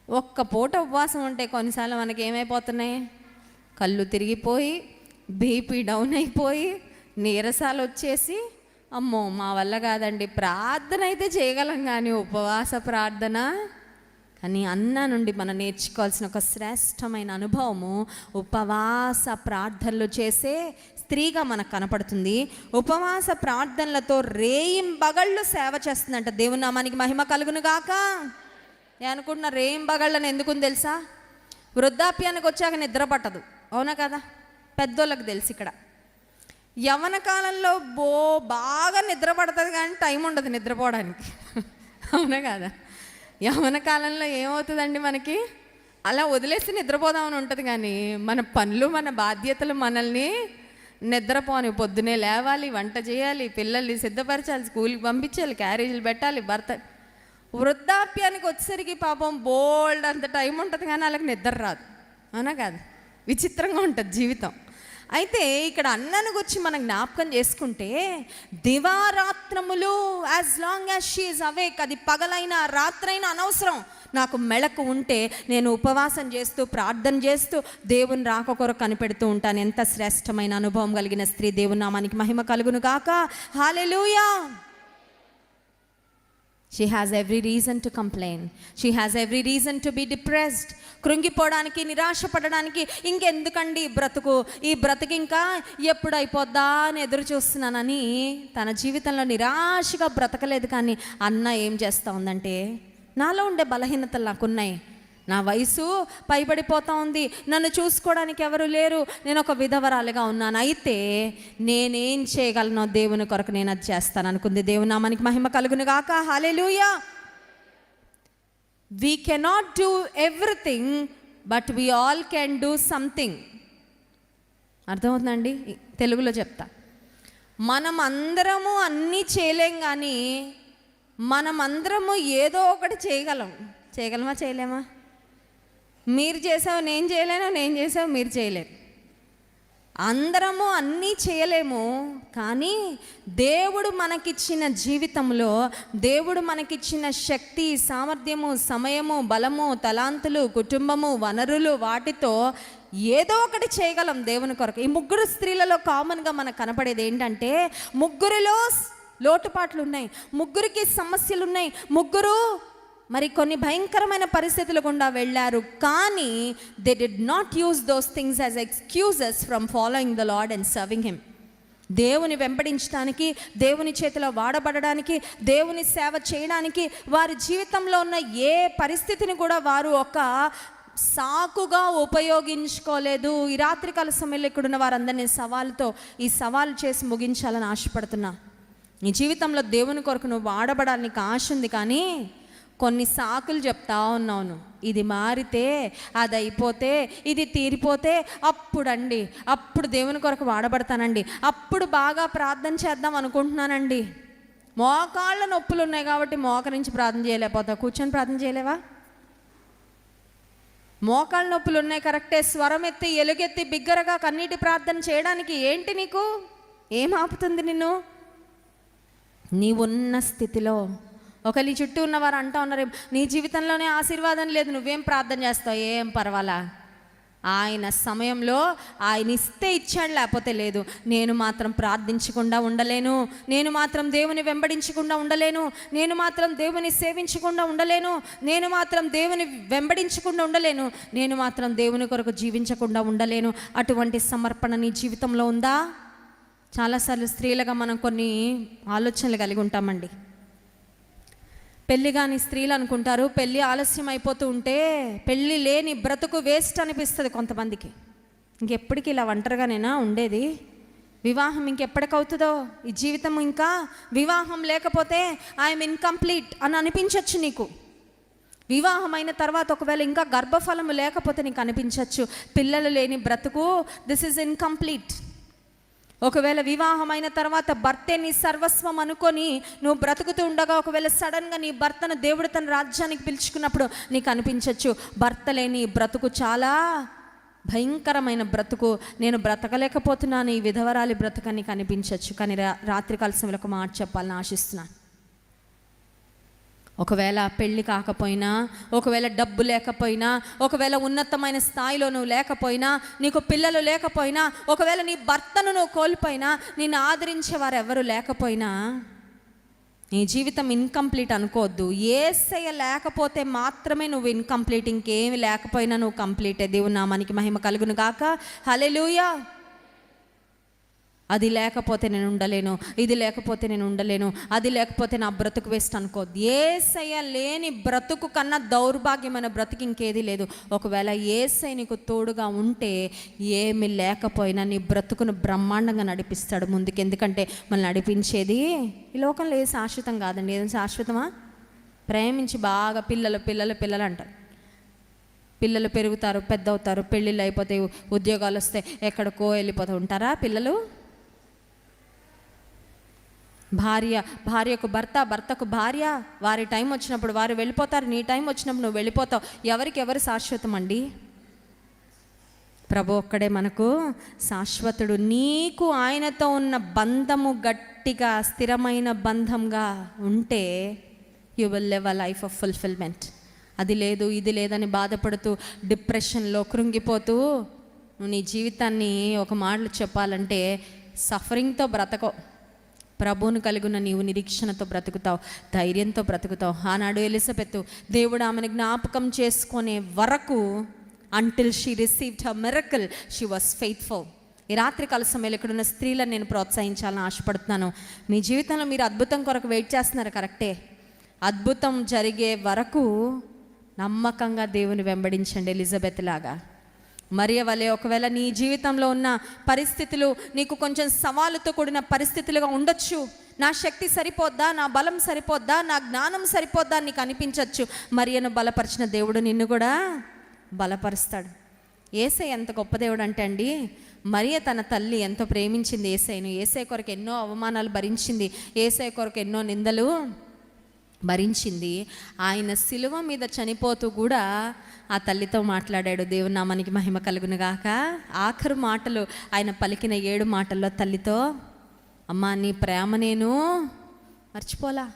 ఒక్క పూట ఉపవాసం ఉంటే కొన్నిసార్లు మనకి ఏమైపోతున్నాయి? కళ్ళు తిరిగిపోయి, బీపీ డౌన్ అయిపోయి, నీరసాలు వచ్చేసి అమ్మో మా వల్ల కాదండి, ప్రార్థన అయితే చేయగలం కానీ ఉపవాస ప్రార్థన. కానీ అన్న నుండి మనం నేర్చుకోవాల్సిన ఒక శ్రేష్టమైన అనుభవము ఉపవాస ప్రార్థనలు చేసే స్త్రీగా మనకు కనపడుతుంది. ఉపవాస ప్రార్థనలతో రేయింబగళ్ళు సేవ చేస్తుందంట. దేవుని నామానికి మహిమ కలుగును గాక. అనుకుంటున్నా రేయింబగళ్ళని ఎందుకుంది తెలుసా? వృద్ధాప్యానికి వచ్చాక నిద్ర పట్టదు. అవునా కదా? పెద్దోళ్ళకి తెలుసు. ఇక్కడ యవ్వన కాలంలో బాగా నిద్ర పడుతుంది కానీ టైం ఉండదు నిద్రపోవడానికి. అవునా కదా? యవ్వన కాలంలో ఏమవుతుందండి, మనకి అలా వదిలేసి నిద్రపోదామని ఉంటుంది కానీ మన పనులు, మన బాధ్యతలు మనల్ని నిద్రపోని. పొద్దునే లేవాలి, వంట చేయాలి, పిల్లల్ని సిద్ధపరచాలి, స్కూల్కి పంపించాలి, క్యారేజీలు పెట్టాలి, భర్త. వృద్ధాప్యానికి వచ్చేసరికి పాపం బోల్డ్ అంత టైం ఉంటుంది కానీ వాళ్ళకి నిద్ర రాదు. అవునా కాదు? విచిత్రంగా ఉంటుంది జీవితం. అయితే ఇక్కడ అన్నను గురించి మనం జ్ఞాపకం చేసుకుంటే దివారాత్రములు as long as she is awake, అది పగలైనా రాత్రైనా అనవసరం, నాకు మెళకు ఉంటే నేను ఉపవాసం చేస్తూ ప్రార్థన చేస్తూ దేవుని రాక కొరకు కనిపెడుతూ ఉంటాను. ఎంత శ్రేష్టమైన అనుభవం కలిగిన స్త్రీ. దేవుని నామానికి మహిమ కలుగును గాక. హల్లెలూయా. She has every reason to complain. She has every reason to be depressed. కృంగిపోవడానికి, నిరాశపడడానికి, ఇంకెందుకండి ఈ బ్రతుకు ఇంకా ఎప్పుడు అయిపోద్దా అని ఎదురు చూస్తున్నానని తన జీవితంలో నిరాశగా బ్రతకలేదు. కానీ అన్న ఏం చేస్తూ ఉందంటే, నాలో ఉండే బలహీనతలు నాకున్నాయి, నా వయసు పైబడిపోతూ ఉంది, నన్ను చూసుకోవడానికి ఎవరు లేరు, నేను ఒక విధవరాలుగా ఉన్నాను, అయితే నేనేం చేయగలను దేవుని కొరకు నేను అది చేస్తాను అనుకుంది. దేవుని నామానికి మహిమ కలుగును గాక. హల్లెలూయా. We cannot do everything, but we all can do something. అర్థమవుతుందండి? తెలుగులో చెప్తా. మనం అందరము అన్నీ చేయలేం కానీ మనం అందరము ఏదో ఒకటి చేయగలమా చేయలేమా? మీరు చేసావు నేను చేయలేను, నేను చేసావు మీరు చేయలేరు. అందరము అన్నీ చేయలేము కానీ దేవుడు మనకిచ్చిన జీవితంలో, దేవుడు మనకిచ్చిన శక్తి, సామర్థ్యము, సమయము, బలము, తలాంతులు, కుటుంబము, వనరులు, వాటితో ఏదో ఒకటి చేయగలం దేవుని కొరకు. ఈ ముగ్గురు స్త్రీలలో కామన్గా మనకు కనపడేది ఏంటంటే, ముగ్గురిలో లోటుపాట్లు ఉన్నాయి, ముగ్గురికి సమస్యలు ఉన్నాయి, ముగ్గురు మరి కొన్ని భయంకరమైన పరిస్థితులు గుండా వెళ్ళారు. కానీ they did not use those things as excuses from following the lord and serving him. దేవుని వెంబడించడానికి, దేవుని చేతిలో వాడబడడానికి, దేవుని సేవ చేయడానికి వారి జీవితంలో ఉన్న ఏ పరిస్థితిని కూడా వారు ఒక సాకుగా ఉపయోగించుకోలేదు. ఈ రాత్రికాల సమయంలో ఇక్కడున్న వారందరినీ ఈ సవాలు చేసి ముగించాలని ఆశపడుతున్నా. నీ జీవితంలో దేవుని కొరకు నువ్వు వాడబడాలని నీకు ఆశ ఉంది, కానీ కొన్ని సాకులు చెప్తా ఉన్నావు. ఇది మారితే, అది అయిపోతే, ఇది తీరిపోతే అప్పుడు దేవుని కొరకు వాడబడతానండి, అప్పుడు బాగా ప్రార్థన చేద్దాం అనుకుంటున్నానండి. మోకాళ్ళ నొప్పులు ఉన్నాయి కాబట్టి మోకరించి ప్రార్థన చేయలేకపోతావు, కూర్చొని ప్రార్థన చేయలేవా? మోకాళ్ళ నొప్పులు ఉన్నాయి కరెక్టే, స్వరం ఎత్తి ఎలుగెత్తి బిగ్గరగా కన్నీటి ప్రార్థన చేయడానికి ఏంటి నీకు? ఏం ఆపుతుంది నిన్ను? నీవున్న స్థితిలో నీ చుట్టూ ఉన్నవారు అంటూ ఉన్నారు, నీ జీవితంలోనే ఆశీర్వాదం లేదు, నువ్వేం ప్రార్థన చేస్తావు? ఏం పర్వాలా, ఆయన సమయంలో ఆయన ఇస్తే ఇచ్చాడు, లేకపోతే లేదు. నేను మాత్రం ప్రార్థించకుండా ఉండలేను, నేను మాత్రం దేవుని వెంబడించకుండా ఉండలేను, నేను మాత్రం దేవుని సేవించకుండా ఉండలేను, నేను మాత్రం దేవుని వెంబడించకుండా ఉండలేను, నేను మాత్రం దేవుని కొరకు జీవించకుండా ఉండలేను. అటువంటి సమర్పణ నీ జీవితంలో ఉందా? చాలాసార్లు స్త్రీలుగా మనం కొన్ని ఆలోచనలు కలిగి ఉంటామండి. పెళ్ళి కాని స్త్రీలు అనుకుంటారు, పెళ్ళి ఆలస్యం అయిపోతూ ఉంటే పెళ్ళి లేని బ్రతుకు వేస్ట్ అనిపిస్తుంది కొంతమందికి. ఇంకెప్పటికీ ఇలా ఒంటరిగానేనా ఉండేది? వివాహం ఇంకెప్పటికవుతుందో? ఈ జీవితం ఇంకా వివాహం లేకపోతే ఐఎమ్ ఇన్కంప్లీట్ అని అనిపించవచ్చు నీకు. వివాహం అయిన తర్వాత ఒకవేళ ఇంకా గర్భఫలం లేకపోతే నీకు అనిపించవచ్చు పిల్లలు లేని బ్రతుకు, దిస్ ఈజ్ ఇన్కంప్లీట్. ఒకవేళ వివాహం అయిన తర్వాత భర్తే నీ సర్వస్వం అనుకొని నువ్వు బ్రతుకుతూ ఉండగా ఒకవేళ సడన్గా నీ భర్తను దేవుడు తన రాజ్యానికి పిలుచుకున్నప్పుడు నీకు అనిపించవచ్చు భర్త లేని బ్రతుకు చాలా భయంకరమైన బ్రతుకు, నేను బ్రతకలేకపోతున్నాను, ఈ విధవరాలి బ్రతుకు నీకు అనిపించవచ్చు. కానీ రాత్రికాల సమయంలో ఒక మాట చెప్పాలని ఆశిస్తున్నాను. ఒకవేళ పెళ్ళి కాకపోయినా, ఒకవేళ డబ్బు లేకపోయినా, ఒకవేళ ఉన్నతమైన స్థాయిలో నువ్వు లేకపోయినా, నీకు పిల్లలు లేకపోయినా, ఒకవేళ నీ భర్తను నువ్వు కోల్పోయినా, నిన్ను ఆదరించే వారు ఎవరు లేకపోయినా, నీ జీవితం ఇన్కంప్లీట్ అనుకోవద్దు. యేసయ్య లేకపోతే మాత్రమే నువ్వు ఇన్కంప్లీట్, ఇంకేమి లేకపోయినా నువ్వు కంప్లీటే. దేవుని నామానికి మహిమ కలుగును గాక. హల్లెలూయా. అది లేకపోతే నేను ఉండలేను, ఇది లేకపోతే నేను ఉండలేను, అది లేకపోతే నా బ్రతుకు వేస్ట్ అనుకోద్దు. యేసయ్య లేని బ్రతుకు కన్నా దౌర్భాగ్యమైన బ్రతుకు ఇంకేది లేదు. ఒకవేళ యేసయ్య నీకు తోడుగా ఉంటే ఏమి లేకపోయినా నీ బ్రతుకును బ్రహ్మాండంగా నడిపిస్తాడు ముందుకు. ఎందుకంటే మనల్ని నడిపించేది ఈ లోకంలో ఏ శాశ్వతం కాదండి. ఏదైనా శాశ్వతమా? ప్రేమించి బాగా పిల్లలు అంటారు. పిల్లలు పెరుగుతారు, పెద్ద అవుతారు, పెళ్ళిళ్ళు అయిపోతాయి, ఉద్యోగాలు వస్తాయి, ఎక్కడికో వెళ్ళిపోతూ ఉంటారా పిల్లలు? భార్యకు భర్త, భర్తకు భార్య, వారి టైం వచ్చినప్పుడు వారు వెళ్ళిపోతారు, నీ టైం వచ్చినప్పుడు నువ్వు వెళ్ళిపోతావు. ఎవరు శాశ్వతం అండి? ప్రభు ఒక్కడే మనకు శాశ్వతుడు. నీకు ఆయనతో ఉన్న బంధము గట్టిగా స్థిరమైన బంధంగా ఉంటే you will live a life of fulfilment. అది లేదు, ఇది లేదని బాధపడుతూ డిప్రెషన్లో కృంగిపోతూ నువ్వు నీ జీవితాన్ని ఒక మాటలు చెప్పాలంటే సఫరింగ్తో బ్రతకో. ప్రభువును కలిగిన నీవు నిరీక్షణతో బ్రతుకుతావు, ధైర్యంతో బ్రతుకుతావు. ఆనాడు ఎలిజబెత్ దేవుడు ఆమెను జ్ఞాపకం చేసుకునే వరకు, until she received her miracle, she was faithful. ఈ రాత్రికాల సమయంలో ఇక్కడున్న స్త్రీలను నేను ప్రోత్సహించాలని ఆశపడుతున్నాను. మీ జీవితంలో మీరు అద్భుతం కొరకు వెయిట్ చేస్తున్నారు, కరెక్టే. అద్భుతం జరిగే వరకు నమ్మకంగా దేవుని వెంబడించండి. ఎలిజబెత్ లాగా, మరియ వలె ఒకవేళ నీ జీవితంలో ఉన్న పరిస్థితులు నీకు కొంచెం సవాలుతో కూడిన పరిస్థితులుగా ఉండొచ్చు. నా శక్తి సరిపోద్దా, నా బలం సరిపోద్దా, నా జ్ఞానం సరిపోద్దా నీకు అనిపించవచ్చు. మరియను బలపరిచిన దేవుడు నిన్ను కూడా బలపరుస్తాడు. యేసయ్య ఎంత గొప్ప దేవుడు అంటే అండి, మరియ తన తల్లి ఎంతో ప్రేమించింది యేసయ్యను. యేసయ్య కొరకు ఎన్నో అవమానాలు భరించింది, యేసయ్య కొరకు ఎన్నో నిందలు భరించింది. ఆయన సిలువ మీద చనిపోతూ కూడా ఆ తల్లితో మాట్లాడాడు. దేవుని నామానికి మహిమ కలుగును గాక. ఆఖరు మాటలు ఆయన పలికిన 7 మాటల్లో తల్లితో, అమ్మా నీ ప్రేమ నేను మర్చిపోలా,